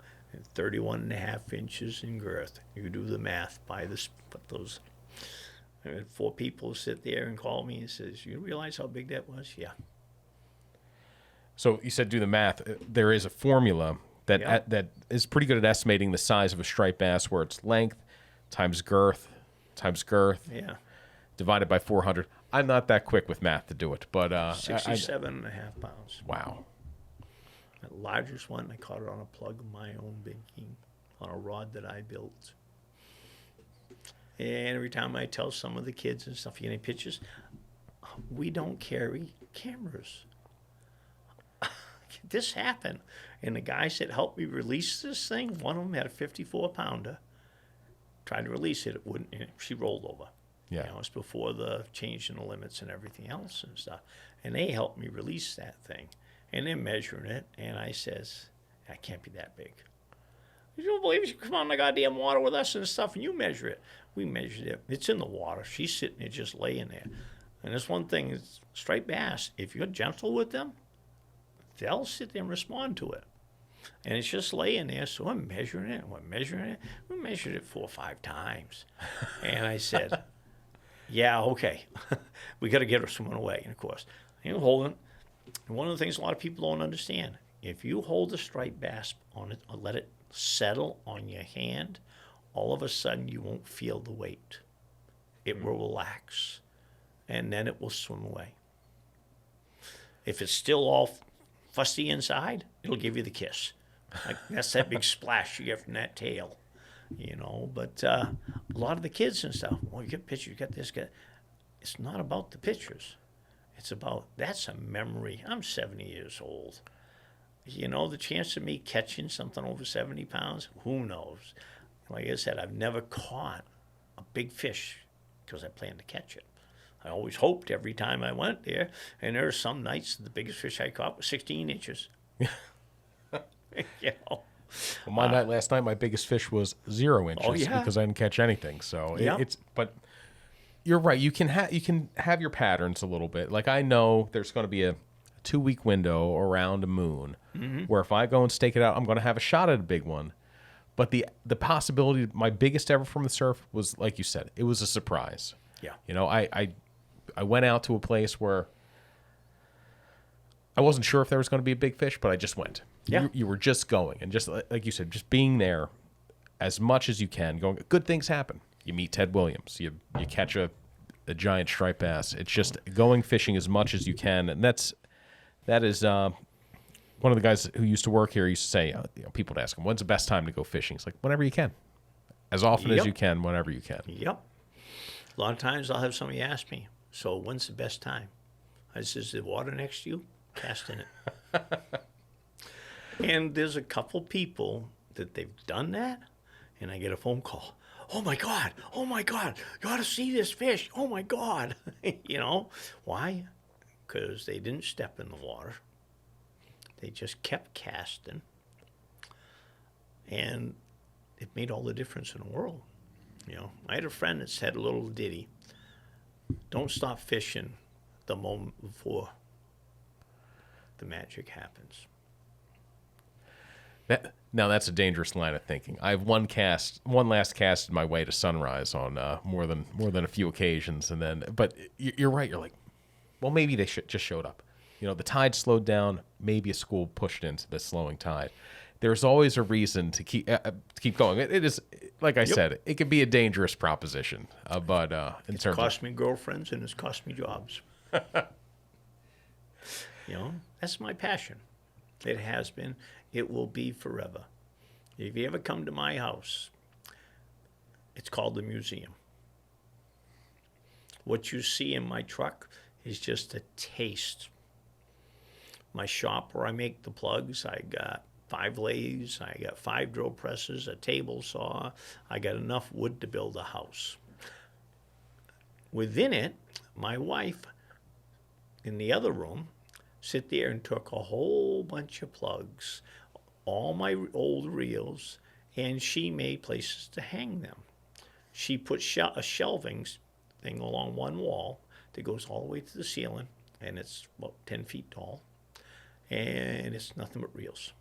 31 and a half inches in girth. You do the math by this, but those. I had 4 people sit there and call me and says, "You realize how big that was?" Yeah. So you said do the math. There is a formula that Yeah. that is pretty good at estimating the size of a striped bass, where it's length times girth Yeah. divided by 400. I'm not that quick with math to do it, but 67 and a half pounds. Wow. The largest one, I caught it on a plug of my own big king on a rod that I built. And every time I tell some of the kids and stuff, "You get any pictures?" We don't carry cameras. This happened. And the guys that helped me release this thing, one of them had a 54-pounder. Tried to release it, it wouldn't. She rolled over. Yeah. You know, it's before the change in the limits and everything else and stuff. And they helped me release that thing. And they're measuring it. And I says, "That can't be that big." "You don't believe it? You come on the goddamn water with us and stuff, and you measure it." We measured it. It's in the water. She's sitting there just laying there. And there's one thing, is striped bass, if you're gentle with them, they'll sit there and respond to it. And it's just laying there, so I'm measuring it. We're measuring it. We measured it 4 or 5 times. And I said, "Yeah, okay. We got to get her swimming away." And, of course, you hold it. And one of the things a lot of people don't understand, if you hold a striped bass on it or let it settle on your hand, all of a sudden you won't feel the weight. It will relax, and then it will swim away. If it's still all fussy inside, it'll give you the kiss. Like, that's that big splash you get from that tail, you know. But a lot of the kids and stuff, "Well, you get pictures, you got this, got." It's not about the pictures. It's about, that's a memory. I'm 70 years old. You know, the chance of me catching something over 70 pounds, who knows? Like I said, I've never caught a big fish because I planned to catch it. I always hoped every time I went there, and there are some nights the biggest fish I caught was 16 inches. You know? Well, my night last night, my biggest fish was 0 inches because I didn't catch anything. So but you're right. You can have your patterns a little bit. Like, I know there's going to be a 2-week window around a moon where if I go and stake it out, I'm going to have a shot at a big one. But the possibility, my biggest ever from the surf was, like you said, it was a surprise. Yeah. You know, I went out to a place where I wasn't sure if there was going to be a big fish, but I just went. Yeah. You were just going. And just like you said, just being there as much as you can, going, good things happen. You meet Ted Williams. You catch a giant striped bass. It's just going fishing as much as you can. And that is one of the guys who used to work here used to say, people would ask him, "When's the best time to go fishing?" He's like, "Whenever you can. As often as you can, whenever you can." Yep. A lot of times I'll have somebody ask me, "So when's the best time?" I says, "The water next to you, cast in it." And there's a couple people that they've done that, and I get a phone call. "Oh my God, you ought to see this fish. Oh my God." You know, why? Because they didn't step in the water. They just kept casting. And it made all the difference in the world. You know, I had a friend that said a little ditty: "Don't stop fishing the moment before the magic happens." Now that's a dangerous line of thinking. I have one last cast in my way to sunrise on more than a few occasions, but you're right. You're like, well, maybe they just showed up. You know, the tide slowed down. Maybe a school pushed into the slowing tide. There's always a reason to keep going. It is, like I said, it can be a dangerous proposition. But it's cost me girlfriends and it's cost me jobs. You know, that's my passion. It has been. It will be forever. If you ever come to my house, it's called the museum. What you see in my truck is just a taste. My shop where I make the plugs, I got 5 lathes, I got 5 drill presses, a table saw. I got enough wood to build a house. Within it, my wife, in the other room, sit there and took a whole bunch of plugs, all my old reels, and she made places to hang them. She put a shelving thing along one wall that goes all the way to the ceiling, and it's about 10 feet tall, and it's nothing but reels.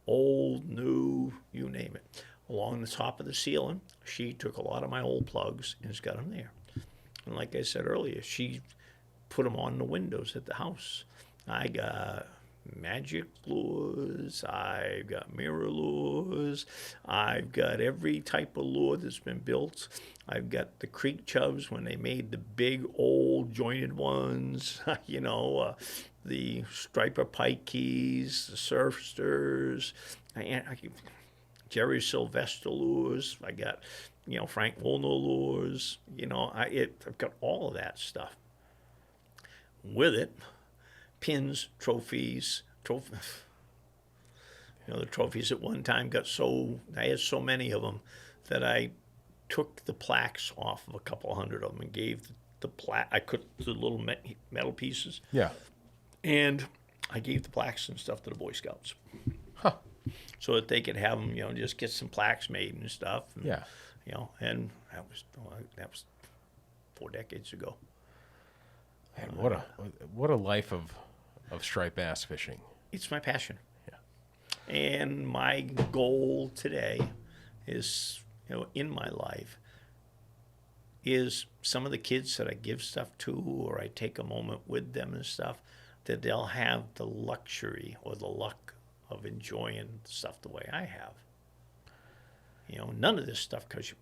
old, new, you name it. Along the top of the ceiling, she took a lot of my old plugs and has got them there. And like I said earlier, she put them on the windows at the house. I got magic lures, I've got mirror lures, I've got every type of lure that's been built. I've got the creek chubs when they made the big old jointed ones, the striper pikeys, the surfsters, Jerry Sylvester lures. I got, Frank Wolno lures. I've got all of that stuff. With it, pins, trophies. The trophies at one time I had so many of them that I took the plaques off of a couple hundred of them and gave the plaque. I cut the little metal pieces. Yeah. And I gave the plaques and stuff to the Boy Scouts. Huh. So that they could have them, just get some plaques made and stuff. And, yeah. And that was 4 decades ago. Man, what a life of striped bass fishing. It's my passion. Yeah. And my goal today is, in my life, is some of the kids that I give stuff to or I take a moment with them and stuff, that they'll have the luxury or the luck of enjoying stuff the way I have. None of this stuff comes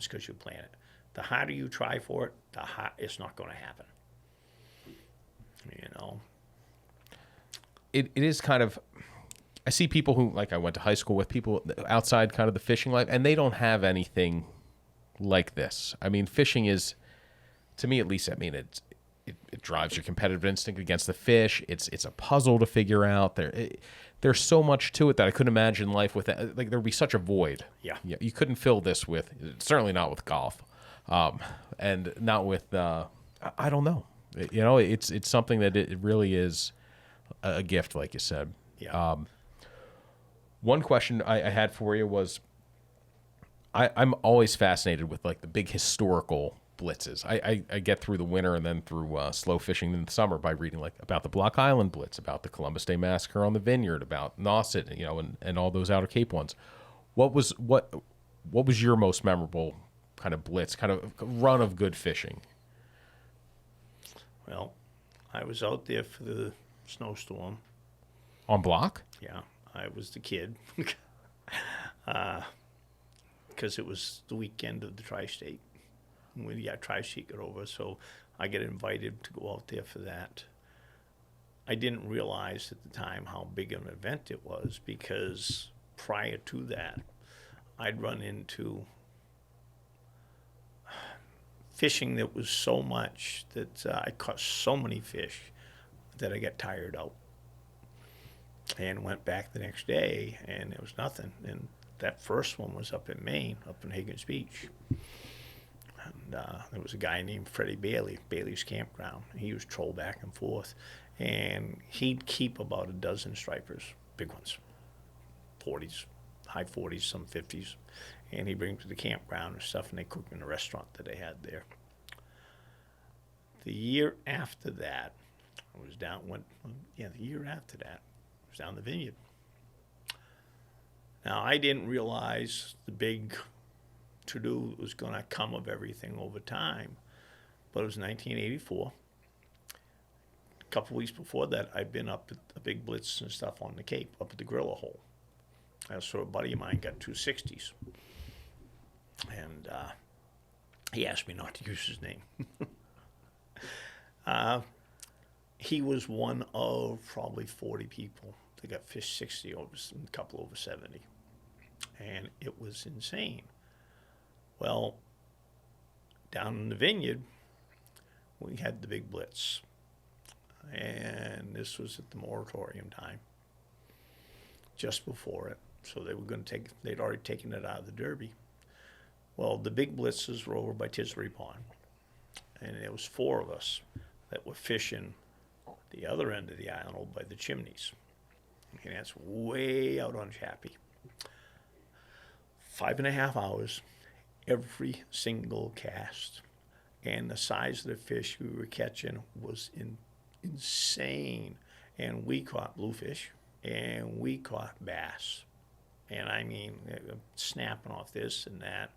because you plan it. The harder you try for it, it's not going to happen. It is kind of, I see people who, like I went to high school with, people outside kind of the fishing life, and they don't have anything like this. I mean, fishing is, to me at least, it drives your competitive instinct against the fish. It's a puzzle to figure out. There's so much to it that I couldn't imagine life without. Like, there'd be such a void. Yeah. You couldn't fill this with, certainly not with golf, and not with, I don't know. It's something that it really is a gift, like you said. Yeah. One question I had for you was, I'm always fascinated with like the big historical blitzes. I get through the winter and then through slow fishing in the summer by reading like about the Block Island Blitz, about the Columbus Day Massacre on the Vineyard, about Nauset, and all those Outer Cape ones. What was your most memorable kind of blitz, kind of run of good fishing? Well, I was out there for the snowstorm. On Block? Yeah, I was the kid. Because it was the weekend of the Tri-State. When the Tri-State got over, so I got invited to go out there for that. I didn't realize at the time how big an event it was, because prior to that, I'd run into fishing that was so much that I caught so many fish that I got tired out. And went back the next day, and there was nothing. And that first one was up in Maine, up in Higgins Beach. And there was a guy named Freddie Bailey's Campground. He was troll back and forth. And he'd keep about a dozen stripers, big ones, 40s, high 40s, some 50s. And he'd bring them to the campground and stuff, and they cooked in the restaurant that they had there. The year after that, I was down, the year after that, I was down the Vineyard. Now, I didn't realize the big to-do was going to come of everything over time, but it was 1984. A couple weeks before that, I'd been up at a big blitz and stuff on the Cape, up at the Gorilla Hole. So a buddy of mine got 260s, and he asked me not to use his name. He was one of probably 40 people that got fished 60 over, a couple over 70. And it was insane. Well, down in the Vineyard, we had the big blitz. And this was at the moratorium time, just before it. So they were going to they'd already taken it out of the Derby. Well, the big blitzes were over by Tisbury Pond. And there was 4 of us that were fishing the other end of the island over by the Chimneys. And that's way out on Chappie. 5.5 hours, every single cast. And the size of the fish we were catching was insane. And we caught bluefish, and we caught bass. And I mean, snapping off this and that.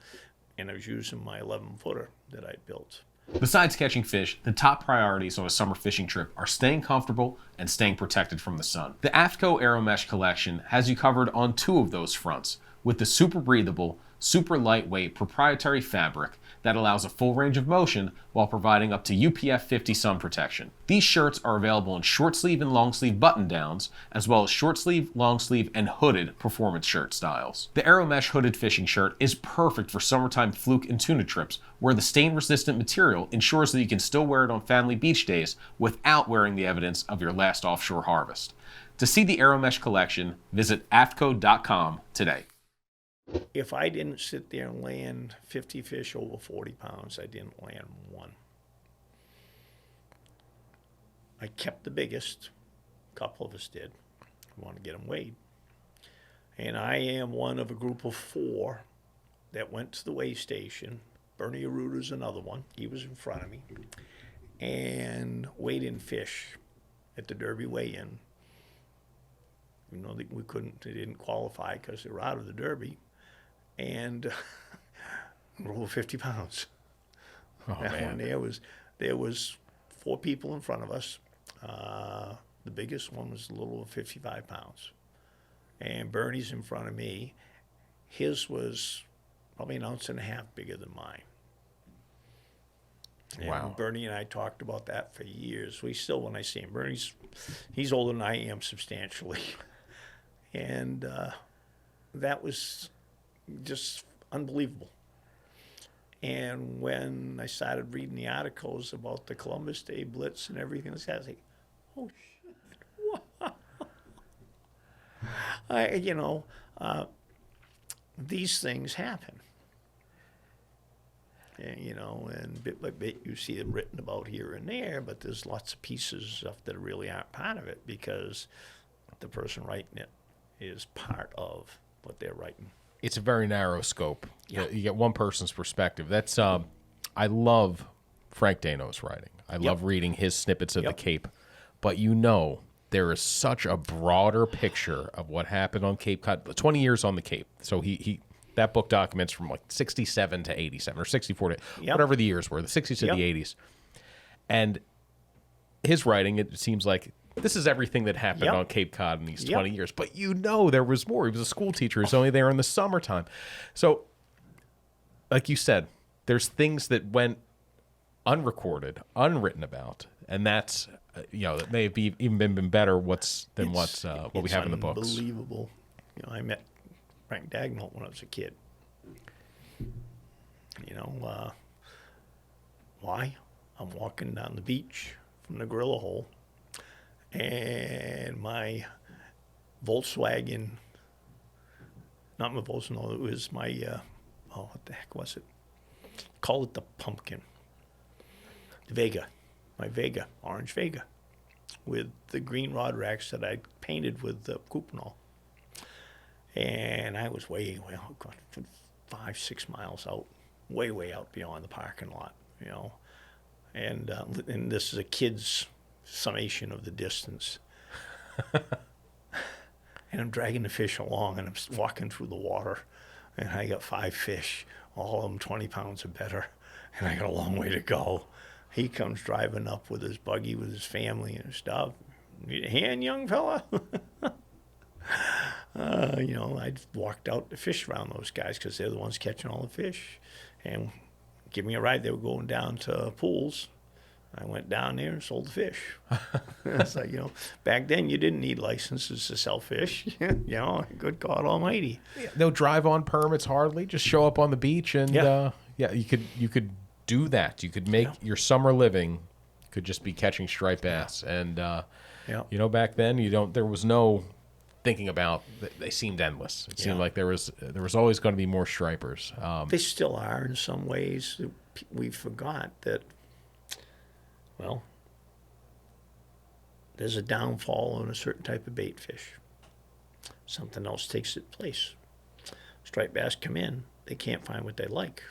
And I was using my 11-footer that I built. Besides catching fish, the top priorities on a summer fishing trip are staying comfortable and staying protected from the sun. The AFCO Aero Mesh collection has you covered on 2 of those fronts with the super breathable, super lightweight proprietary fabric that allows a full range of motion while providing up to UPF 50 sun protection. These shirts are available in short sleeve and long sleeve button downs, as well as short sleeve, long sleeve, and hooded performance shirt styles. The Aero Mesh hooded fishing shirt is perfect for summertime fluke and tuna trips, where the stain resistant material ensures that you can still wear it on family beach days without wearing the evidence of your last offshore harvest. To see the Aero Mesh collection, visit AFCO.com today. If I didn't sit there and land 50 fish over 40 pounds, I didn't land one. I kept the biggest. A couple of us did. I want to get them weighed. And I am one of a group of 4 that went to the weigh station. Bernie Aruta's another one. He was in front of me. And weighed in fish at the Derby weigh-in. You know, we they didn't qualify because they were out of the Derby. And over 50 pounds. Oh, man. There was 4 people in front of us. The biggest one was a little over 55 pounds. And Bernie's in front of me. His was probably 1.5 ounces bigger than mine. And wow. Bernie and I talked about that for years. We still, when I see him, he's older than I am substantially. And that was just unbelievable. And when I started reading the articles about the Columbus Day Blitz and everything, I was like, oh, shit, wow. These things happen. And, and bit by bit you see them written about here and there, but there's lots of pieces of stuff that really aren't part of it because the person writing it is part of what they're writing. It's a very narrow scope. Yeah. You get one person's perspective. That's I love Frank Dano's writing. I love reading his snippets of the Cape. But there is such a broader picture of what happened on Cape Cod. 20 years on the Cape. So he that book documents from like 67 to 87 or 64 to whatever the years were, the 60s to the 80s. And his writing, it seems like this is everything that happened on Cape Cod in these 20 years. But there was more. He was a school teacher. He was only there in the summertime. So, like you said, there's things that went unrecorded, unwritten about. And that's, that may have even been better what we have in the books. It's unbelievable. I met Frank Dagnall when I was a kid. Why? I'm walking down the beach from the gorilla hole. And my Volkswagen, not my Volkswagen, no, it was my, what the heck was it? Call it the pumpkin. The Vega, my Vega, orange Vega, with the green rod racks that I painted with the Coupenol. And I was way out, 5-6 miles out, way out beyond the parking lot, And this is a kid's summation of the distance. And I'm dragging the fish along, and I'm walking through the water, and I got 5 fish, all of them 20 pounds or better, and I got a long way to go. He comes driving up with his buggy with his family and stuff. Need a hand, young fella? I walked out to fish around those guys because they're the ones catching all the fish, and give me a ride. They were going down to pools. I went down there and sold the fish. It's like, back then you didn't need licenses to sell fish. Good God Almighty. Yeah, no drive on permits hardly. Just show up on the beach and you could do that. You could make your summer living could just be catching striped bass. And back then there was no thinking about. They seamed endless. It seemed like there was always going to be more stripers. They still are in some ways. We forgot that. Well, there's a downfall on a certain type of bait fish. Something else takes its place. Striped bass come in, they can't find what they like.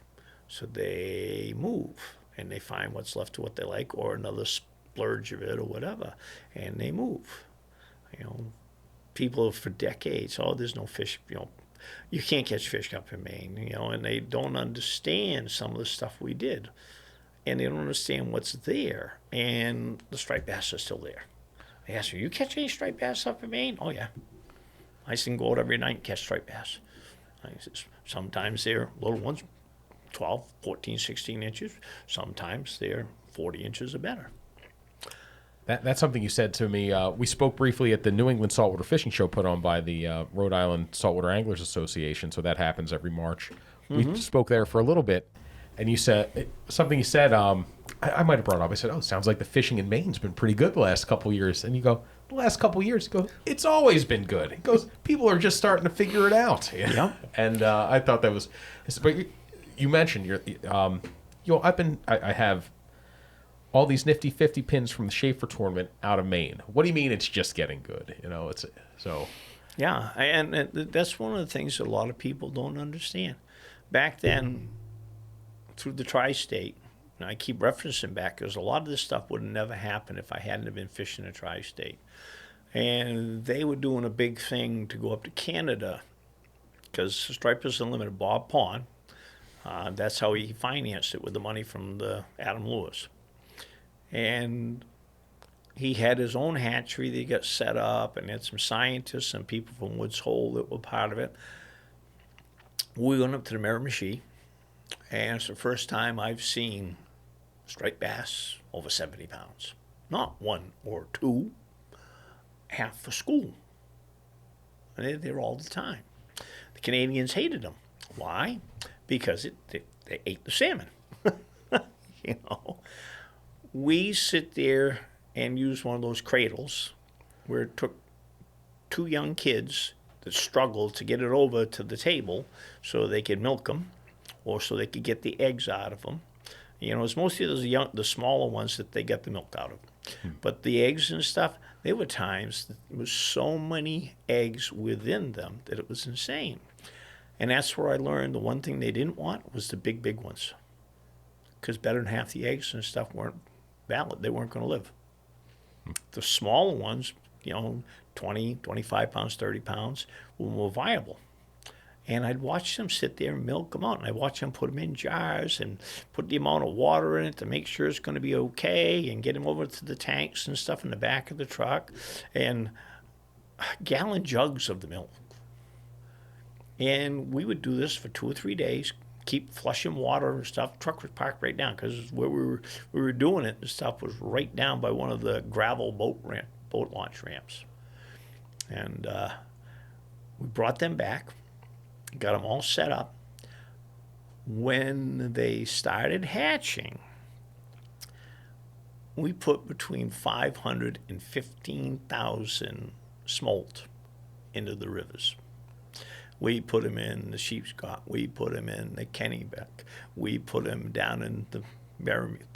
So they move, and they find what's left of what they like, or another splurge of it, or whatever, and they move. People for decades, there's no fish, you can't catch fish up in Maine, and they don't understand some of the stuff we did. And they don't understand what's there. And the striped bass are still there. I asked her, you catch any striped bass up in Maine? Oh, yeah. I can go out every night and catch striped bass. Sometimes they're little ones, 12, 14, 16 inches. Sometimes they're 40 inches or better. That's something you said to me. We spoke briefly at the New England Saltwater Fishing Show put on by the Rhode Island Saltwater Anglers Association, so that happens every March. We spoke there for a little bit, and you said something you said, I might have brought up. I said, oh, sounds like the fishing in Maine's been pretty good the last couple of years. And you go, the last couple of years? You go, it's always been good. It goes, people are just starting to figure it out. Yeah. And I thought that was, but you mentioned, I have all these nifty 50 pins from the Schaefer tournament out of Maine. What do you mean it's just getting good? It's so. Yeah, and that's one of the things that a lot of people don't understand. Back then, through the tri-state, and I keep referencing back because a lot of this stuff would have never happened if I hadn't have been fishing the tri-state. And they were doing a big thing to go up to Canada because Stripers Unlimited, Bob Pond, that's how he financed it with the money from the Adam Lewis. And he had his own hatchery that he got set up and had some scientists and people from Woods Hole that were part of it. We went up to the Miramichi, and it's the first time I've seen striped bass over 70 pounds. Not one or two, half for school. And they're there all the time. The Canadians hated them. Why? Because they ate the salmon. We sit there and use one of those cradles where it took two young kids that struggled to get it over to the table so they could milk them or so they could get the eggs out of them. It's mostly the smaller ones that they get the milk out of. But the eggs and stuff, there were times that there was so many eggs within them that it was insane. And that's where I learned the one thing they didn't want was the big ones. Because better than half the eggs and stuff weren't valid. They weren't going to live. The smaller ones, 20, 25 pounds, 30 pounds, were more viable. And I'd watch them sit there and milk them out. And I'd watch them put them in jars and put the amount of water in it to make sure it's going to be okay and get them over to the tanks and stuff in the back of the truck. And gallon jugs of the milk. And we would do this for 2 or 3 days, keep flushing water and stuff. Truck was parked right down because where we were doing it and stuff was right down by one of the gravel boat launch ramps. And we brought them back, got them all set up. When they started hatching, we put between 500 and 15,000 smolt into the rivers. We put them in the Sheepscot. We put them in the Kennebec. We put them down in the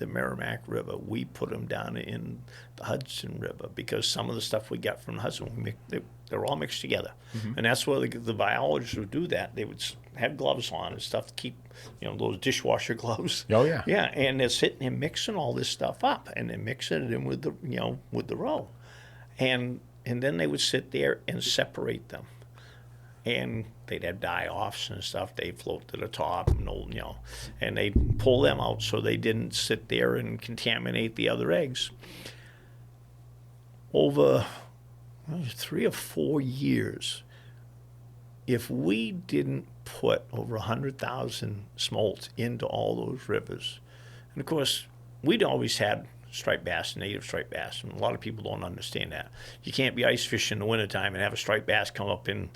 Merrimack River. We put them down in the Hudson River because some of the stuff we got from the Hudson, they're all mixed together. Mm-hmm. And that's where the biologists would do that. They would have gloves on and stuff to keep, those dishwasher gloves. Oh, yeah. Yeah, and they're sitting and mixing all this stuff up, and they're mixing it in with the roe. And then they would sit there and separate them. And they'd have die-offs and stuff. They'd float to the top, and they'd pull them out so they didn't sit there and contaminate the other eggs. Over 3 or 4 years, if we didn't put over 100,000 smolts into all those rivers, and of course, we'd always had striped bass, native striped bass, and a lot of people don't understand that. You can't be ice fishing in the wintertime and have a striped bass come up and,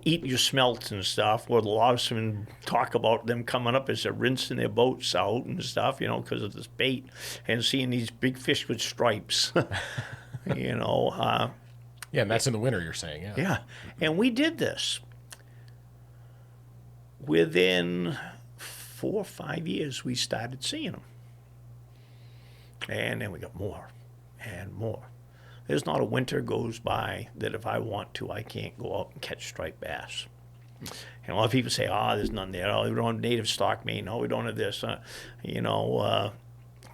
eat your smelts and stuff. Well, a lot of them talk about them coming up as they're rinsing their boats out and stuff, because of this bait, and seeing these big fish with stripes, Yeah, and that's in the winter, you're saying, yeah. Yeah, and we did this. Within 4 or 5 years, we started seeing them. And then we got more and more. There's not a winter goes by that if I want to, I can't go out and catch striped bass. And a lot of people say, there's none there. Oh, we don't have native stock Maine. No, we don't have this.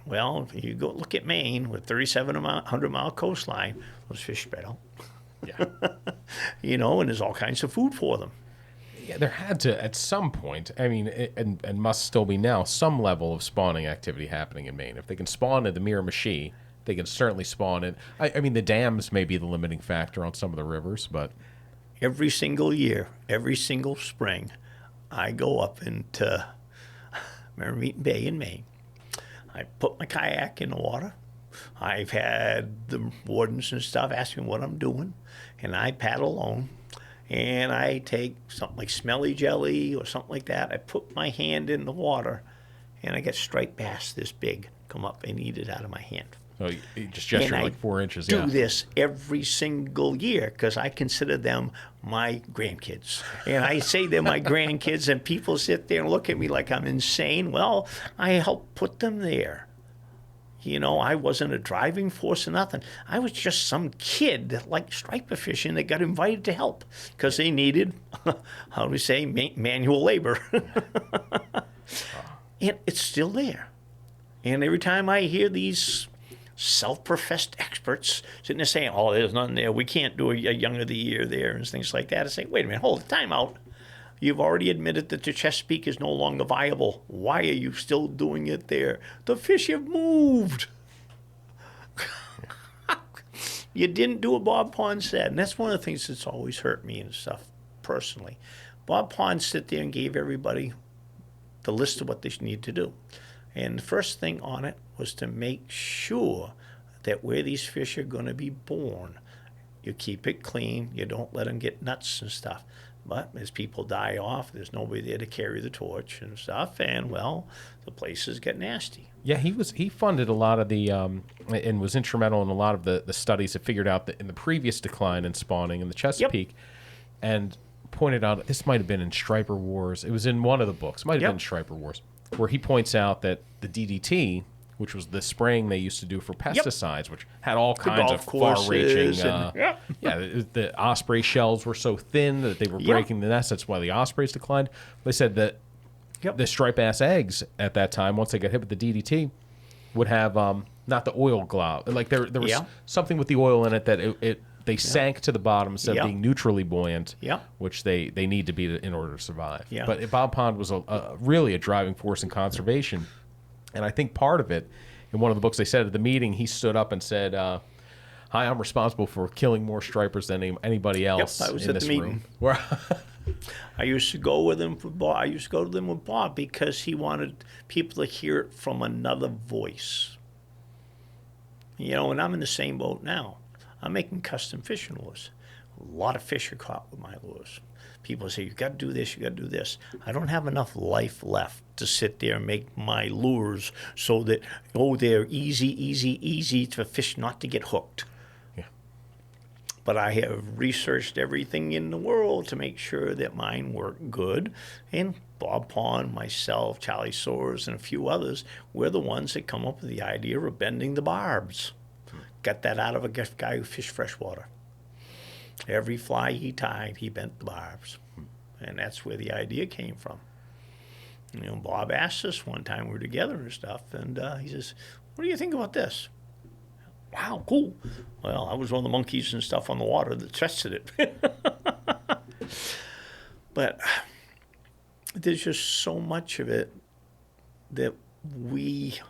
Well, you go look at Maine with 3,700-mile coastline, those fish spread out. Yeah. And there's all kinds of food for them. Yeah, there had to, at some point, I mean, and must still be now, some level of spawning activity happening in Maine. If they can spawn at the Miramichi, they can certainly spawn it. I mean, the dams may be the limiting factor on some of the rivers, but... Every single year, every single spring, I go up into Merrimack Bay in Maine. I put my kayak in the water. I've had the wardens and stuff ask me what I'm doing, and I paddle along, and I take something like smelly jelly or something like that. I put my hand in the water, and I get striped bass this big come up and eat it out of my hand. Oh, you just gesture like 4 inches, do this every single year because I consider them my grandkids. And I say they're my grandkids, and people sit there and look at me like I'm insane. Well, I helped put them there. You know, I wasn't a driving force or nothing. I was just some kid like striper fishing that got invited to help because they needed, how do we say, manual labor. And it's still there. And every time I hear these self-professed experts sitting there saying, oh, there's nothing there, we can't do a young of the year there and things like that, I say, wait a minute, hold the time out. You've already admitted that the Chesapeake is no longer viable. Why are you still doing it there? The fish have moved. You didn't do what Bob Pond said. And that's one of the things that's always hurt me and stuff personally. Bob Pond sit there and gave everybody the list of what they need to do. And the first thing on it was to make sure that where these fish are going to be born, you keep it clean, you don't let them get nuts and stuff. But as people die off, there's nobody there to carry the torch and stuff, and, well, the places get nasty. Yeah, he funded a lot of the, and was instrumental in a lot of the studies that figured out that in the previous decline in spawning in the Chesapeake, and pointed out, this might have been in Striper Wars, it was in one of the books, might have been Striper Wars, where he points out that the DDT, which was the spraying they used to do for pesticides, which had all kinds of far-reaching... the osprey shells were so thin that they were breaking the nest. That's why the ospreys declined. They said that the striped bass eggs at that time, once they got hit with the DDT, would have not the oil glob. Like there was something with the oil in it that they sank to the bottom instead of being neutrally buoyant, which they need to be in order to survive. But Bob Pond was really a driving force in conservation. And I think part of it, in one of the books they said at the meeting, he stood up and said, hi, I'm responsible for killing more stripers than anybody else I was in at this the room. Meeting. I used to go with him for Bob. I used to go to them with Bob because he wanted people to hear it from another voice. You know, and I'm in the same boat now. I'm making custom fishing lures. A lot of fish are caught with my lures. People say, you got to do this, you got to do this. I don't have enough life left to sit there and make my lures so that, they're easy for fish not to get hooked. Yeah. But I have researched everything in the world to make sure that mine work good. And Bob Pond, myself, Charlie Soares, and a few others, we're the ones that come up with the idea of bending the barbs. Got that out of a guy who fished freshwater. Every fly he tied, he bent the barbs. And that's where the idea came from. You know, Bob asked us one time, we were together and stuff, and he says, what do you think about this? Wow, cool. Well, I was one of the monkeys and stuff on the water that tested it. But there's just so much of it that we,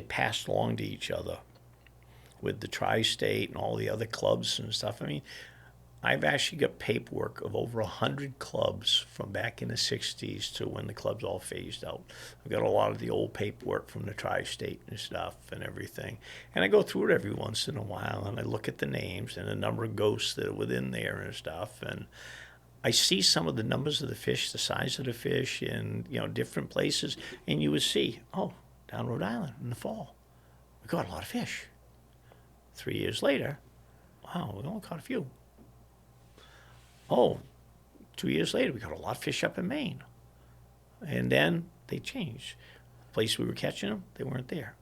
passed along to each other. With the Tri-State and all the other clubs and stuff. I mean, I've actually got paperwork of over 100 clubs from back in the 60s to when the clubs all phased out. I've got a lot of the old paperwork from the Tri-State and stuff and everything. And I go through it every once in a while, and I look at the names and the number of ghosts that are within there and stuff. And I see some of the numbers of the fish, the size of the fish in, different places. And you would see, down Rhode Island in the fall, we got a lot of fish. 3 years later, wow, we only caught a few. 2 years later, we caught a lot of fish up in Maine. And then they changed. The place we were catching them, they weren't there.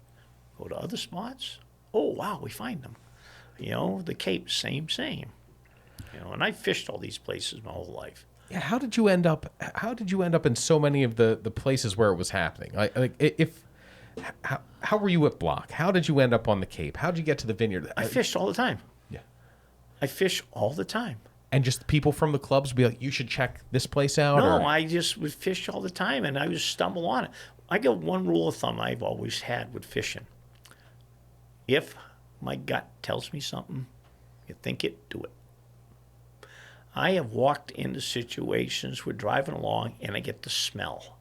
Go to other spots, wow, we find them. The Cape, same. And I fished all these places my whole life. Yeah, how did you end up in so many of the places where it was happening? How were you at Block? How did you end up on the Cape? How did you get to the Vineyard? I fished all the time. Yeah. I fish all the time. And just people from the clubs would be like, you should check this place out? No, or? I just would fish all the time, and I would stumble on it. I got one rule of thumb I've always had with fishing. If my gut tells me something, you think it, do it. I have walked into situations where driving along, and I get the smell.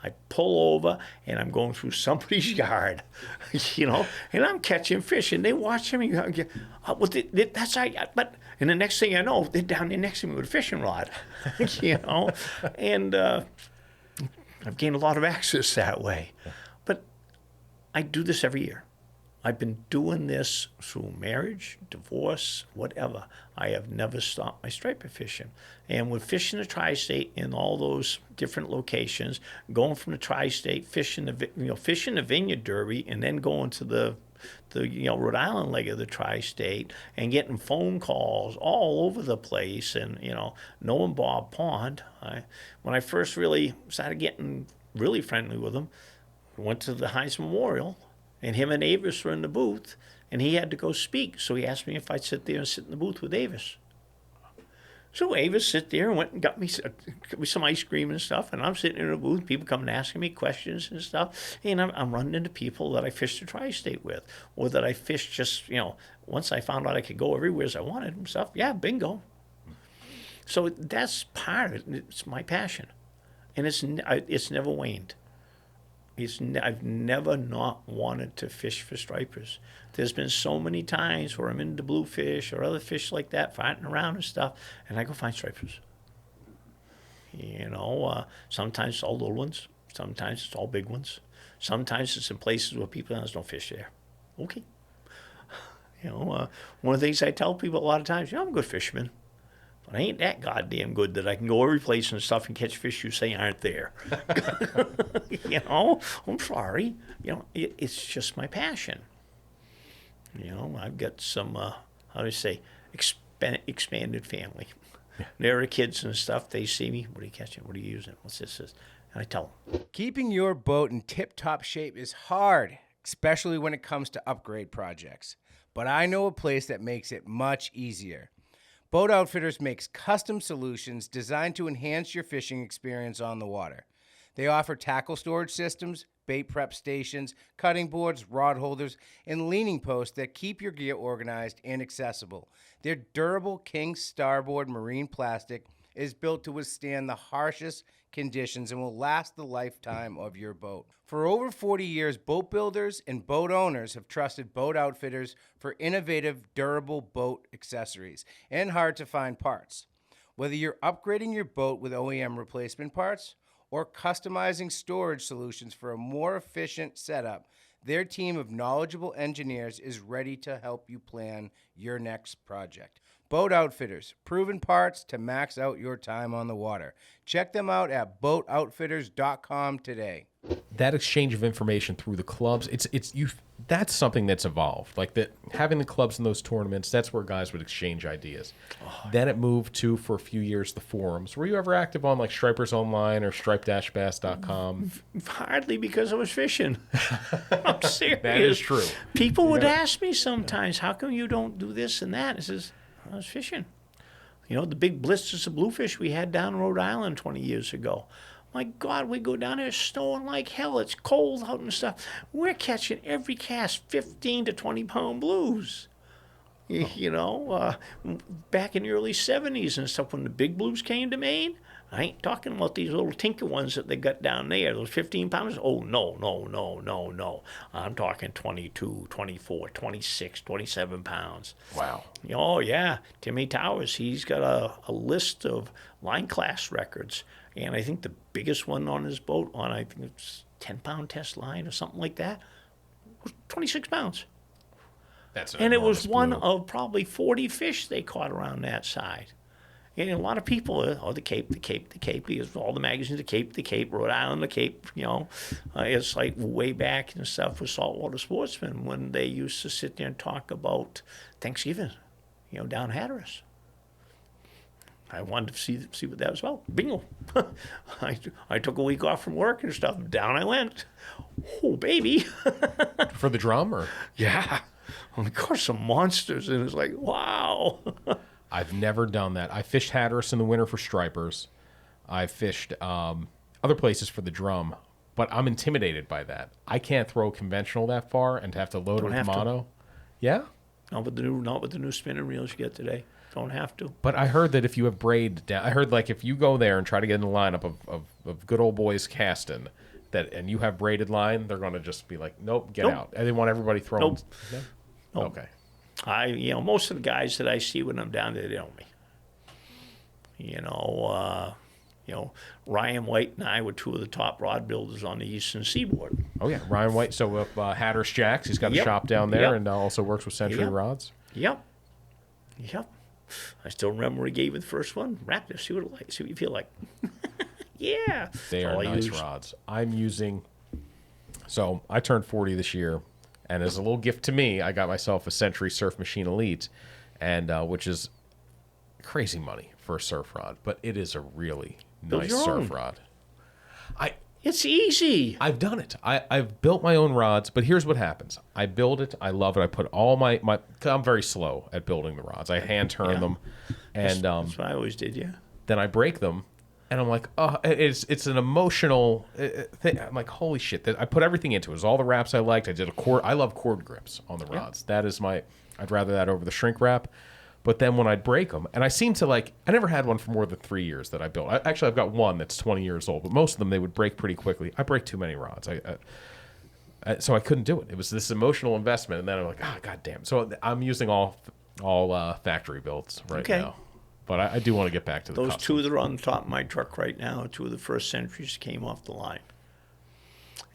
I pull over, and I'm going through somebody's yard, and I'm catching fish, and they watch me. That's but and the next thing I know, they're down there next to me with a fishing rod, and I've gained a lot of access that way. But I do this every year. I've been doing this through marriage, divorce, whatever. I have never stopped my striper fishing. And with fishing the tri-state in all those different locations, going from the tri-state, fishing the Vineyard Derby, and then going to the Rhode Island leg of the tri-state, and getting phone calls all over the place, and knowing Bob Pond. When I first really started getting really friendly with him, I went to the Heinz Memorial. And him and Avis were in the booth, and he had to go speak. So he asked me if I'd sit there and sit in the booth with Avis. So Avis sit there and went and got me some ice cream and stuff, and I'm sitting in the booth, people coming asking me questions and stuff, and I'm running into people that I fished the tri-state with, or that I fished just, once I found out I could go everywhere as I wanted and stuff, yeah, bingo. So that's part of it. It's my passion, and it's never waned. I've never not wanted to fish for stripers. There's been so many times where I'm into bluefish or other fish like that, fighting around and stuff, and I go find stripers. Sometimes it's all little ones. Sometimes it's all big ones. Sometimes it's in places where people don't fish there. Okay. One of the things I tell people a lot of times, I'm a good fisherman. But I ain't that goddamn good that I can go every place and stuff and catch fish you say aren't there. I'm sorry. It's just my passion. I've got some, expanded family. Yeah. There are kids and stuff. They see me. What are you catching? What are you using? What's this? And I tell them. Keeping your boat in tip-top shape is hard, especially when it comes to upgrade projects. But I know a place that makes it much easier. Boat Outfitters makes custom solutions designed to enhance your fishing experience on the water. They offer tackle storage systems, bait prep stations, cutting boards, rod holders, and leaning posts that keep your gear organized and accessible. Their durable King Starboard marine plastic is built to withstand the harshest conditions and will last the lifetime of your boat. For over 40 years, boat builders and boat owners have trusted Boat Outfitters for innovative, durable boat accessories and hard-to-find parts. Whether you're upgrading your boat with OEM replacement parts or customizing storage solutions for a more efficient setup, their team of knowledgeable engineers is ready to help you plan your next project. Boat Outfitters, proven parts to max out your time on the water. Check them out at boatoutfitters.com today. That exchange of information through the clubs, that's something that's evolved. Like that, having the clubs in those tournaments, that's where guys would exchange ideas. Then it moved to, for a few years, the forums. Were you ever active on like Stripers Online or stripe-bass.com? Hardly, because I was fishing. I'm serious. That is true. People would ask me sometimes, how come you don't do this and that? I says, I was fishing. The big blitzes of bluefish we had down in Rhode Island 20 years ago. My God, we go down there, it's snowing like hell. It's cold out and stuff. We're catching every cast 15 to 20-pound blues. Back in the early 70s and stuff, when the big blues came to Maine, I ain't talking about these little tinker ones that they got down there, those 15-pounders. Oh, no. I'm talking 22, 24, 26, 27 pounds. Wow. Oh, yeah. Timmy Towers, he's got a list of line class records. And I think the biggest one on his boat, I think it's 10-pound test line or something like that, was 26 pounds. And it was one of probably 40 fish they caught around that side. And a lot of people, the Cape, because all the magazines, the Cape, Rhode Island, the Cape, it's like way back and stuff with saltwater sportsmen when they used to sit there and talk about Thanksgiving, down Hatteras. I wanted to see what that was about. Bingo. I took a week off from work and stuff. Down I went. Oh, baby. For the drum, or? Yeah. And of course, some monsters. And it's like, wow. I've never done that. I fished Hatteras in the winter for stripers. I fished other places for the drum, but I'm intimidated by that. I can't throw conventional that far and to have to load it with mono. Yeah? Not with the new spinning reels you get today. Don't have to. But I heard that if you have braid down, I heard like if you go there and try to get in the lineup of good old boys casting, and you have braided line, they're going to just be like, nope, get out. And they want everybody throwing. Nope. Nope. Okay. Most of the guys that I see when I'm down there, they know me. Ryan White and I were two of the top rod builders on the Eastern Seaboard. Oh yeah, Ryan White. So Hatteras Jacks, he's got a shop down there, and also works with Century Rods. Yep. I still remember when he gave me the first one. Wrap this, see what you feel like. Yeah. They are nice rods. I'm using. So I turned 40 this year, and as a little gift to me, I got myself a Century Surf Machine Elite, and which is crazy money for a surf rod, but it is a really nice surf rod. It's easy. I've done it. I've built my own rods, but here's what happens. I build it. I love it. I put all my I'm very slow at building the rods. I hand turn them, and that's what I always did. Yeah. Then I break them, and I'm like, oh, it's an emotional thing. I'm like, holy shit! I put everything into it. It was all the wraps I liked. I did a cord. I love cord grips on the rods. That is I'd rather that over the shrink wrap. But then when I'd break them, and I seem to I never had one for more than 3 years that I built. I've got one that's 20 years old, but most of them, they would break pretty quickly. I break too many rods. So I couldn't do it. It was this emotional investment, and then I'm like, God damn. So I'm using all factory builds right now. But I do want to get back to those two that are on the top of my truck right now, two of the first Centuries came off the line.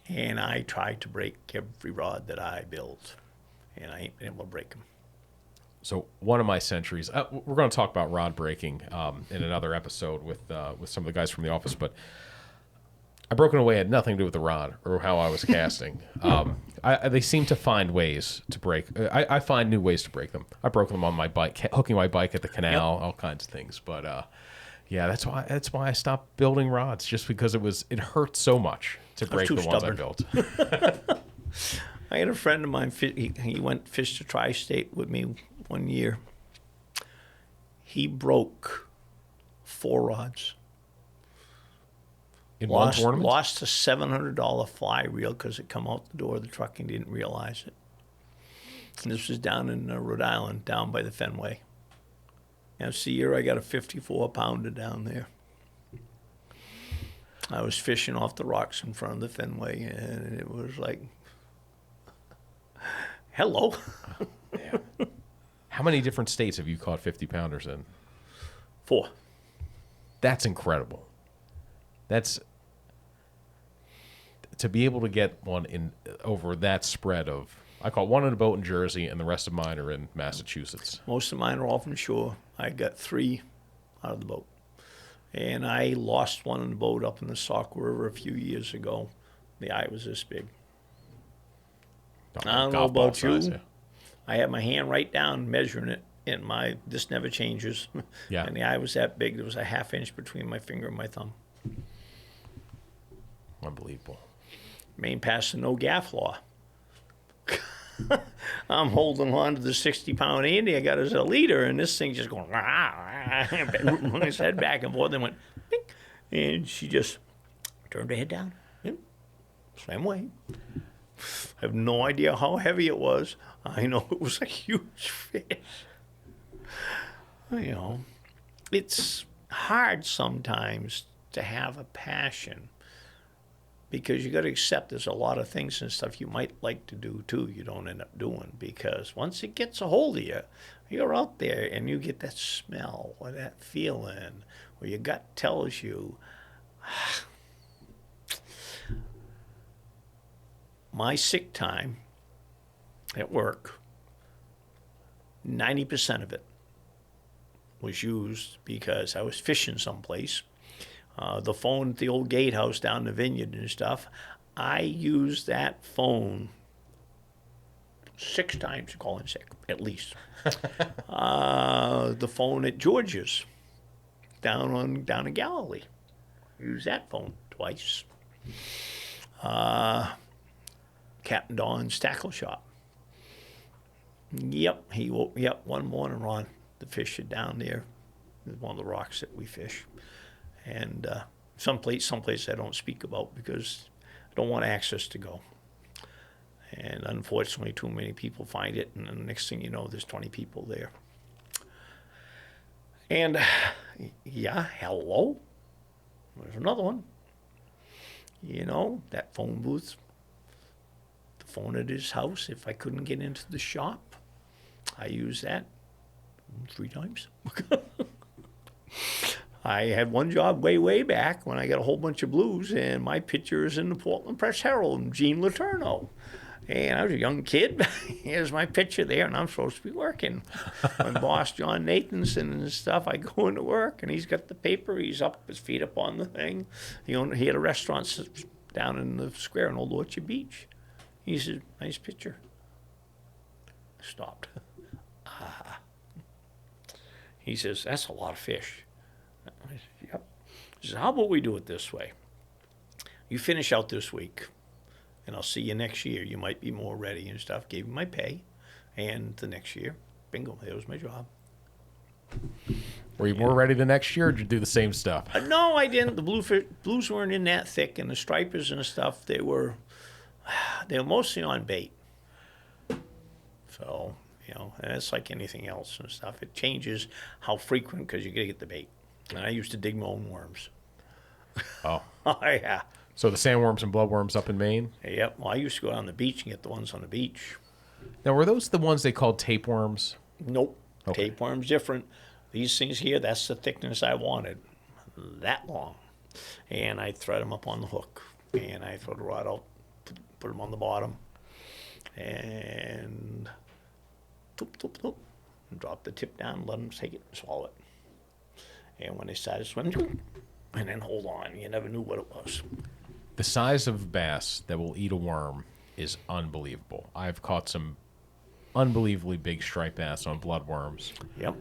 And I tried to break every rod that I built, and I ain't been able to break them. So one of my Centuries, we're going to talk about rod breaking in another episode with some of the guys from the office, but I broke it away. It had nothing to do with the rod or how I was casting. They seem to find ways to break. I find new ways to break them. I broke them on my bike, hooking my bike at the canal, all kinds of things. But that's why I stopped building rods, just because it hurt so much to break the ones I built. I had a friend of mine, he went fish to Tri-State with me one year. He broke 4 rods. In one tournament? Lost a $700 fly reel because it come out the door of the truck and didn't realize it. And this was down in Rhode Island, down by the Fenway. And it's the year I got a 54-pounder down there. I was fishing off the rocks in front of the Fenway, and it was like, hello. Yeah. How many different states have you caught 50-pounders in? 4. That's incredible. That's to be able to get one in over that spread of. I caught one in a boat in Jersey, and the rest of mine are in Massachusetts. Most of mine are off from shore. I got 3 out of the boat, and I lost one in the boat up in the Sauk River a few years ago. The eye was this big. I don't know about you. Size, yeah. I had my hand right down measuring it, and this never changes. Yeah. And the eye was that big. There was a ½ inch between my finger and my thumb. Unbelievable. Maine passed the no gaff law. I'm holding on to the 60-pound Andy I got as a leader, and this thing just going, rooting his head back and forth, and went, bing, and she just turned her head down. Same way. I have no idea how heavy it was. I know it was a huge fish. It's hard sometimes to have a passion, because you got to accept there's a lot of things and stuff you might like to do too you don't end up doing, because once it gets a hold of you, you're out there and you get that smell or that feeling, or your gut tells you, my sick time at work, 90% of it was used because I was fishing someplace. The phone at the old gatehouse down in the Vineyard and stuff, I used that phone 6 times to call in sick, at least. The phone at George's down in Galilee, used that phone twice. Captain Don's tackle shop. Yep, he woke me up one morning, Ron. the fish are down there. It's one of the rocks that we fish. And someplace I don't speak about because I don't want access to go. And unfortunately, too many people find it, and the next thing you know, there's 20 people there. And, yeah, hello? There's another one. You know, that phone booth, the phone at his house, if I couldn't get into the shop, I used that 3 times. I had one job way back when I got a whole bunch of blues, and my picture is in the Portland Press Herald and Gene Letourneau. And I was a young kid. Here's my picture there, and I'm supposed to be working. My boss, John Nathanson and stuff, I go into work, and he's got the paper. He's up, his feet up on the thing. He had a restaurant down in the square in Old Orchard Beach. He said, nice picture. I stopped. He says, that's a lot of fish. I said, yep. He says, how about we do it this way? You finish out this week, and I'll see you next year. You might be more ready and stuff. Gave him my pay, and the next year, bingo, that was my job. Were you more ready the next year, or did you do the same stuff? No, I didn't. The blues weren't in that thick, and the stripers and stuff, they were mostly on bait. So, you know, and it's like anything else and stuff. It changes how frequent because you got to get the bait. And I used to dig my own worms. Oh. Oh, yeah. So the sandworms and bloodworms up in Maine? Yep. Well, I used to go down the beach and get the ones on the beach. Now, were those the ones they called tapeworms? Nope. Okay. Tapeworm's different. These things here, that's the thickness I wanted. That long. And I thread them up on the hook. And I throw the rod out, put them on the bottom. And and drop the tip down, let them take it and swallow it. And when they started swimming, and then hold on. You never knew what it was. The size of bass that will eat a worm is unbelievable. I've caught some unbelievably big striped bass on bloodworms. Yep.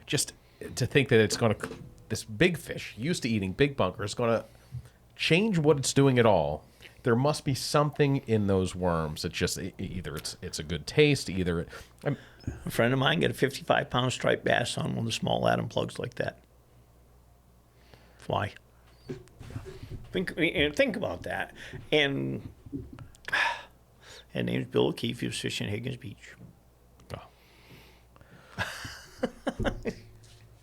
Just to think that it's going to, this big fish, used to eating big bunker, is going to change what it's doing at all. There must be something in those worms that just either it's a good taste, either a friend of mine got a 55-pound striped bass on one of the small Adam plugs like that. Why? Think about that. And his name's Bill O'Keefe. He was fishing Higgins Beach. Oh.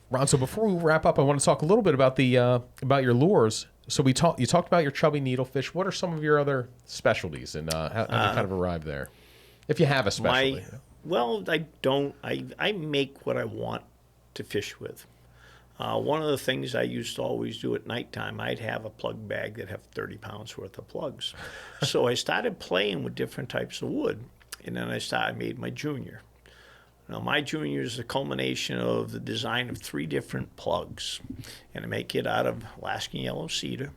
Ron, so before we wrap up, I want to talk a little bit about the about your lures. So you talked about your chubby needlefish. What are some of your other specialties, and how you kind of arrived there, if you have a specialty? I don't. I make what I want to fish with. One of the things I used to always do at nighttime, I'd have a plug bag that have 30 pounds worth of plugs. So I started playing with different types of wood, and then I made my junior. Now, my junior is the culmination of the design of 3 different plugs, and I make it out of Alaskan yellow cedar.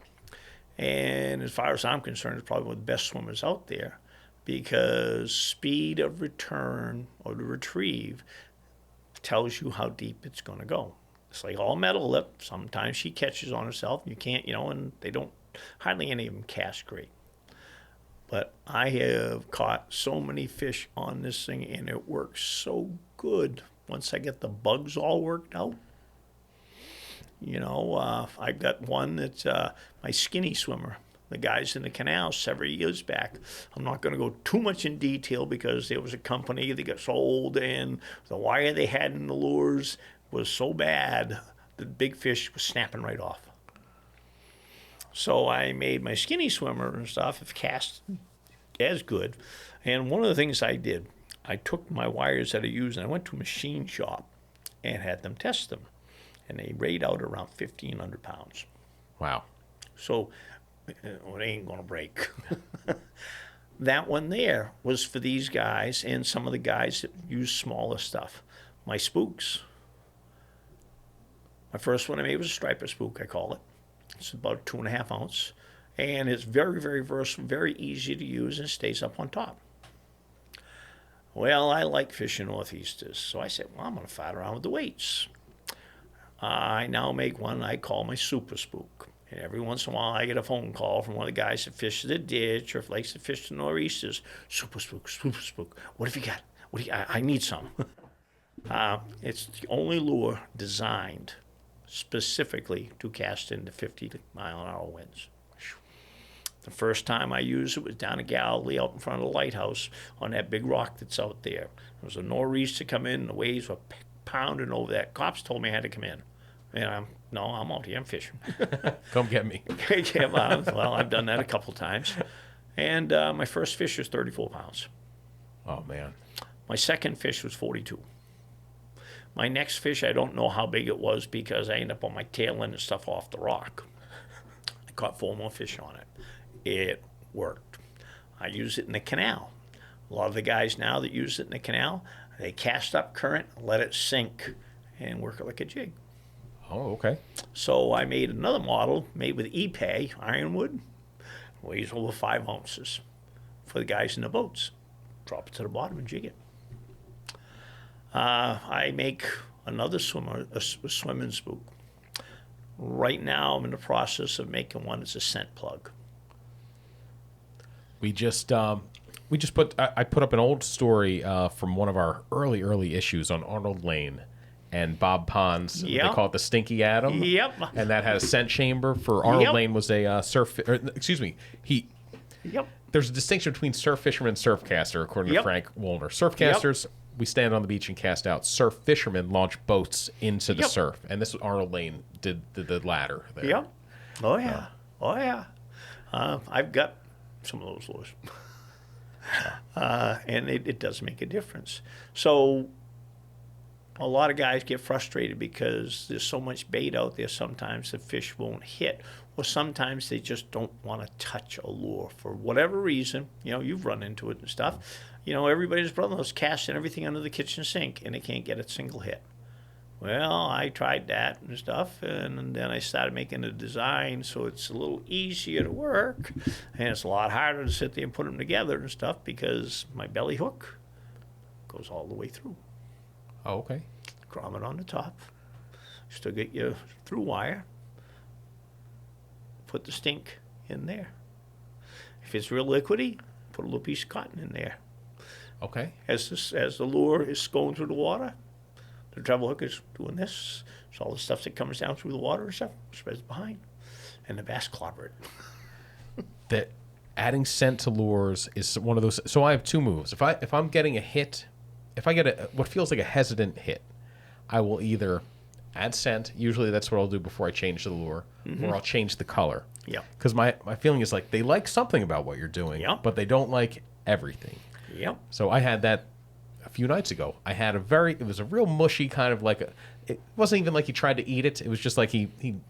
And as far as I'm concerned, it's probably one of the best swimmers out there because speed of return or to retrieve tells you how deep it's going to go. It's like all metal lip. Sometimes she catches on herself. You can't, and they don't, hardly any of them cast great. But I have caught so many fish on this thing, and it works so good once I get the bugs all worked out. I've got one that's my skinny swimmer. The guys in the canal several years back. I'm not going to go too much in detail because there was a company that got sold, and the wire they had in the lures was so bad, the big fish was snapping right off. So I made my skinny swimmer and stuff, if cast as good. And one of the things I did, I took my wires that I used and I went to a machine shop and had them test them. And they weighed out around 1,500 pounds. Wow. So it ain't going to break. That one there was for these guys and some of the guys that use smaller stuff. My spooks. My first one I made was a striper spook, I call it. It's about 2.5 ounce. And it's very, very versatile, very easy to use, and stays up on top. Well, I like fishing northeasters, so I said, well, I'm going to fight around with the weights. I now make one I call my super spook. And every once in a while, I get a phone call from one of the guys that fishes the ditch or likes to fish the northeasters. Super spook, super spook. What have you got? I need some. It's the only lure designed specifically to cast into 50-mile-an-hour winds. The first time I used it was down in Galilee out in front of the lighthouse on that big rock that's out there. There was a nor'easter come in, the waves were pounding over that. Cops told me I had to come in. And I'm out here, I'm fishing. Come get me. Well, I've done that a couple times. And my first fish was 34 pounds. Oh, man. My second fish was 42. My next fish, I don't know how big it was because I ended up on my tail end and stuff off the rock. I caught 4 more fish on it. It worked. I use it in the canal. A lot of the guys now that use it in the canal, they cast up current, let it sink, and work it like a jig. Oh, okay. So I made another model made with epay, ironwood, weighs over 5 ounces for the guys in the boats. Drop it to the bottom and jig it. I make another swimmer, a swimming spook. Right now, I'm in the process of making one that's a scent plug. We just put I put up an old story from one of our early issues on Arnold Lane and Bob Pond's. Yep. They call it the Stinky Atom. Yep. And that had a scent chamber for Arnold Lane was a Yep. There's a distinction between surf fisherman and surfcaster, according to Frank Woolner. Surfcasters, we stand on the beach and cast out. Surf fishermen launch boats into the surf. And this was Arnold Lane did the latter there. Yep. Oh, yeah. I've got some of those lures. And it does make a difference. So a lot of guys get frustrated because there's so much bait out there. Sometimes the fish won't hit, or sometimes they just don't want to touch a lure for whatever reason. You've run into it and stuff. Everybody's brother-in-law's casting everything under the kitchen sink, and they can't get a single hit. Well, I tried that and stuff, and then I started making a design so it's a little easier to work, and it's a lot harder to sit there and put them together and stuff because my belly hook goes all the way through. Oh, okay. Grommet on the top. Still get your through wire. Put the stink in there. If it's real liquidy, put a little piece of cotton in there. Okay. As the lure is going through the water, the treble hook is doing this. So all the stuff that comes down through the water and stuff spreads behind, and the bass clobber it. That adding scent to lures is one of those. So I have 2 moves. If I'm getting a hit, if I get what feels like a hesitant hit, I will either add scent. Usually that's what I'll do before I change the lure, or I'll change the color. Yeah. Because my feeling is like they like something about what you're doing, but they don't like everything. Yep. So I had that a few nights ago. I had it was a real mushy kind of it wasn't even like he tried to eat it. It was just like he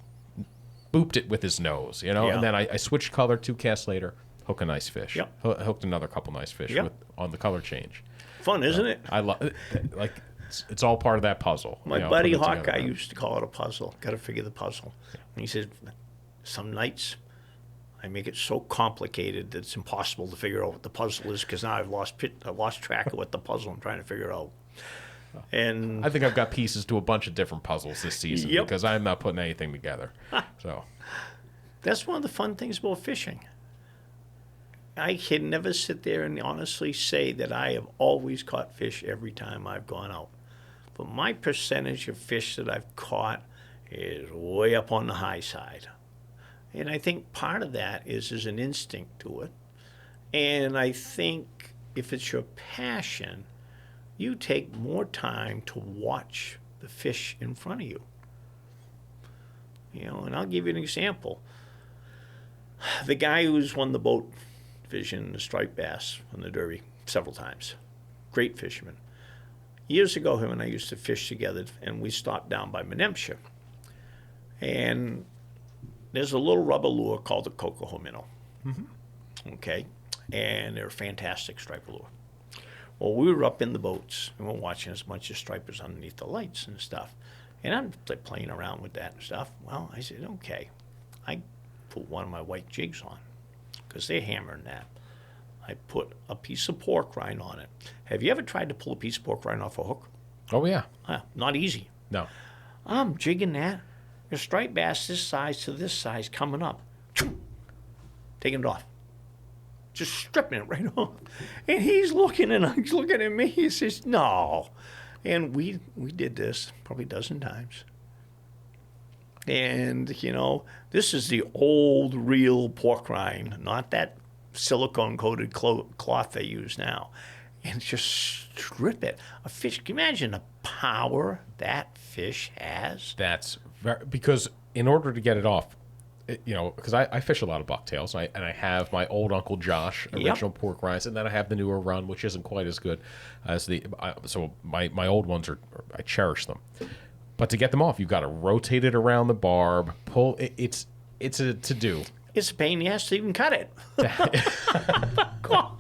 booped it with his nose, Yeah. And then I switched color 2 casts later, hook a nice fish. Yep. Hooked another couple nice fish on the color change. Fun, isn't it? I love like it's all part of that puzzle. My buddy Hawkeye used to call it a puzzle. Got to figure the puzzle. And he says, some nights I make it so complicated that it's impossible to figure out what the puzzle is because now I've lost track of what the puzzle I'm trying to figure out. And I think I've got pieces to a bunch of different puzzles this season because I'm not putting anything together. So that's one of the fun things about fishing. I can never sit there and honestly say that I have always caught fish every time I've gone out. But my percentage of fish that I've caught is way up on the high side. And I think part of that is there's an instinct to it. And I think if it's your passion, you take more time to watch the fish in front of you. And I'll give you an example. The guy who's won the boat division, the striped bass on the Derby several times, great fisherman. Years ago, him and I used to fish together, and we stopped down by Menemsha. And there's a little rubber lure called the Cocoa Minnow. Okay? And they're a fantastic striper lure. Well, we were up in the boats, and we're watching a bunch of stripers underneath the lights and stuff. And I'm playing around with that and stuff. Well, I said, okay. I put one of my white jigs on because they're hammering that. I put a piece of pork rind on it. Have you ever tried to pull a piece of pork rind off a hook? Oh, yeah. Not easy. No. I'm jigging that. A striped bass this size to this size coming up. Taking it off. Just stripping it right off. And he's looking at me. He says, no. And we did this probably a dozen times. And, this is the old real pork rind, not that silicone-coated cloth they use now. And just strip it. A fish, can you imagine the power that fish has? That's because in order to get it off, because I fish a lot of bucktails, and I have my old Uncle Josh original pork rinds, and then I have the newer run, which isn't quite as good as so my old ones I cherish them. But to get them off, you've got to rotate it around the barb, pull. It's a to-do. It's a pain in the ass to even cut it. God.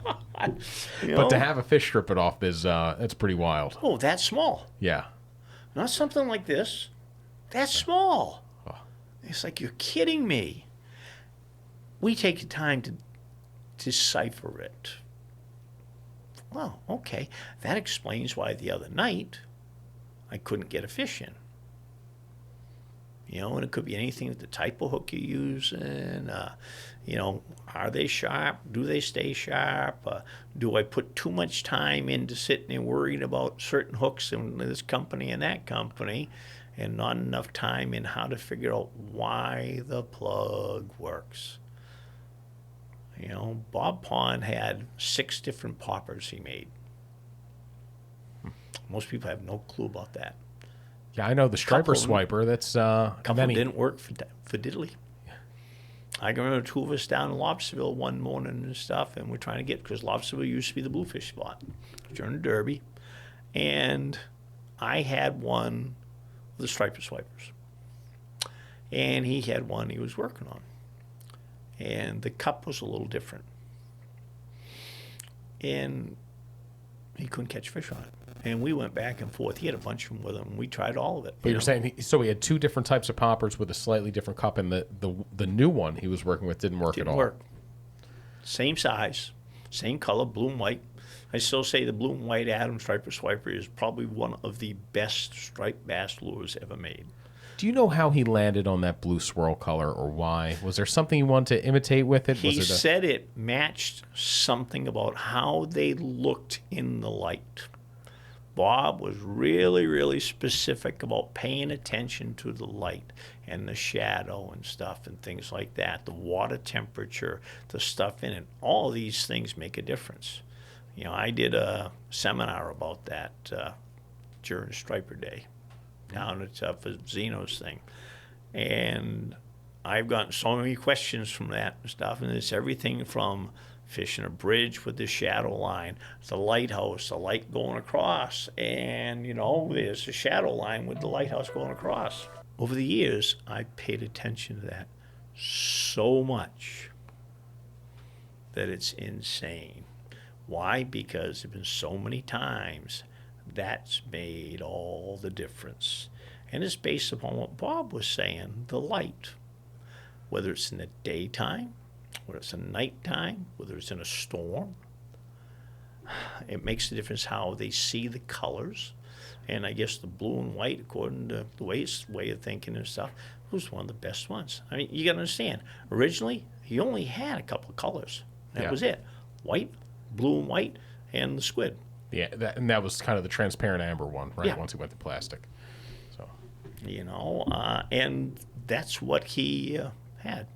But to have a fish strip it off it's pretty wild. Oh, that's small. Yeah. Not something like this. That's small. Oh. It's like, you're kidding me. We take the time to decipher it. Well, okay. That explains why the other night I couldn't get a fish in. And it could be anything with the type of hook you're using. Are they sharp? Do they stay sharp? Do I put too much time into sitting and worrying about certain hooks in this company and that company, and not enough time in how to figure out why the plug works? Bob Pond had 6 different poppers he made. Most people have no clue about that. Yeah, I know the striper swiper. That's a couple didn't work for diddly. I can remember 2 of us down in Lobsterville one morning and stuff, and we're trying to get, because Lobsterville used to be the bluefish spot during the Derby, and I had one of the striper swipers, and he had one he was working on, and the cup was a little different, and he couldn't catch fish on it. And we went back and forth. He had a bunch of them with him. We tried all of it. But you're saying, so he had 2 different types of poppers with a slightly different cup, and the new one he was working with didn't work at all. Didn't work. Same size, same color, blue and white. I still say the blue and white Adam striper swiper is probably one of the best striped bass lures ever made. Do you know how he landed on that blue swirl color, or why? Was there something he wanted to imitate with it? He said it matched something about how they looked in the light. Bob was really, really specific about paying attention to the light and the shadow and stuff and things like that, the water temperature, the stuff in it. All these things make a difference. I did a seminar about that during Striper Day down at for Zeno's thing. And I've gotten so many questions from that and stuff, and it's everything from fishing a bridge with the shadow line, the lighthouse, the light going across, and there's a shadow line with the lighthouse going across. Over the years, I paid attention to that so much that it's insane. Why? Because there have been so many times that's made all the difference. And it's based upon what Bob was saying, the light. Whether it's in the daytime, whether it's a nighttime, whether it's in a storm, it makes a difference how they see the colors. And I guess the blue and white, according to the way of thinking and stuff, was one of the best ones. I mean, you got to understand, originally, he only had a couple of colors. That was it. White, blue and white, and the squid. Yeah, that was kind of the transparent amber one, right? Yeah. Once he went to plastic. So, and that's what he had.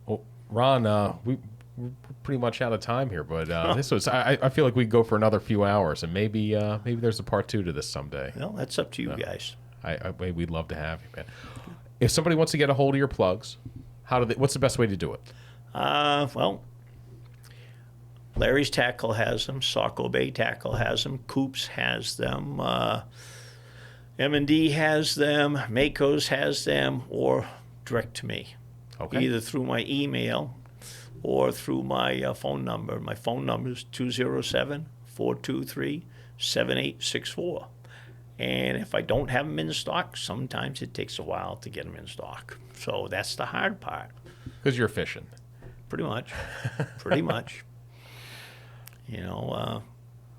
Well, Ron, we're pretty much out of time here, but this was. I feel like we could go for another few hours, and maybe there's a part 2 to this someday. Well, that's up to you guys. We'd love to have you, man. If somebody wants to get a hold of your plugs, what's the best way to do it? Well, Larry's Tackle has them. Saco Bay Tackle has them. Coops has them. M&D has them. Mako's has them, or direct to me. Okay. Either through my email or through my phone number. My phone number is 207-423-7864. And if I don't have them in stock, sometimes it takes a while to get them in stock. So that's the hard part. Because you're fishing. Pretty much. Pretty much.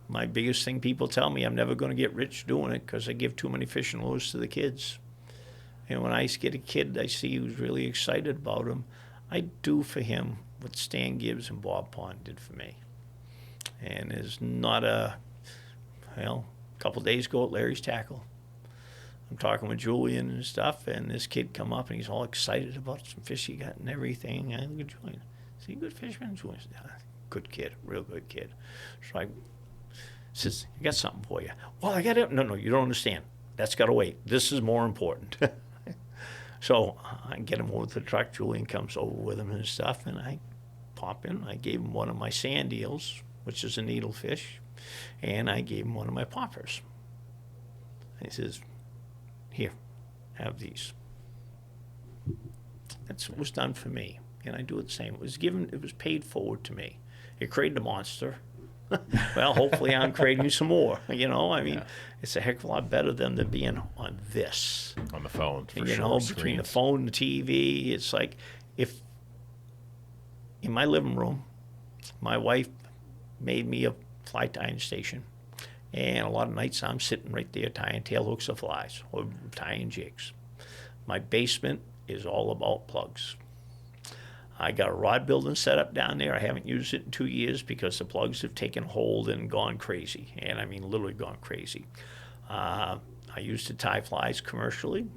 My biggest thing people tell me, I'm never going to get rich doing it because I give too many fishing lures to the kids. And when I get a kid I see who's really excited about them, I do for him what Stan Gibbs and Bob Pond did for me. And there's not a couple days ago at Larry's Tackle. I'm talking with Julian and stuff, and this kid come up, and he's all excited about some fish he got and everything. And I look at Julian. Is he a good fisherman? Julian said, yeah, good kid, real good kid. So I says, I got something for you. Well, I got it. No, you don't understand. That's got to wait. This is more important. So I get him over to the truck. Julian comes over with him and stuff, and I pop in. I gave him one of my sand eels, which is a needlefish, and I gave him one of my poppers. And he says, here, have these. That's what was done for me, and I do it the same. It was paid forward to me. It created a monster. Well, hopefully I'm creating some more. It's a heck of a lot better than being on this. On the phone, for sure. Between screens. the phone and the TV, it's like if in my living room, my wife made me a fly tying station. And a lot of nights I'm sitting right there tying tail hooks of flies or tying jigs. My basement is all about plugs. I got a rod building set up down there. I haven't used it in 2 years because the plugs have taken hold and gone crazy. And I mean literally gone crazy. I used to tie flies commercially.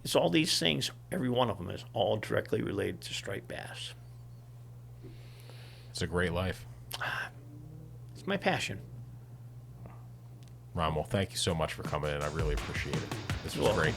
It's all these things. Every one of them is all directly related to striped bass. It's a great life. It's my passion. Ron, well, thank you so much for coming in. I really appreciate it. This was great.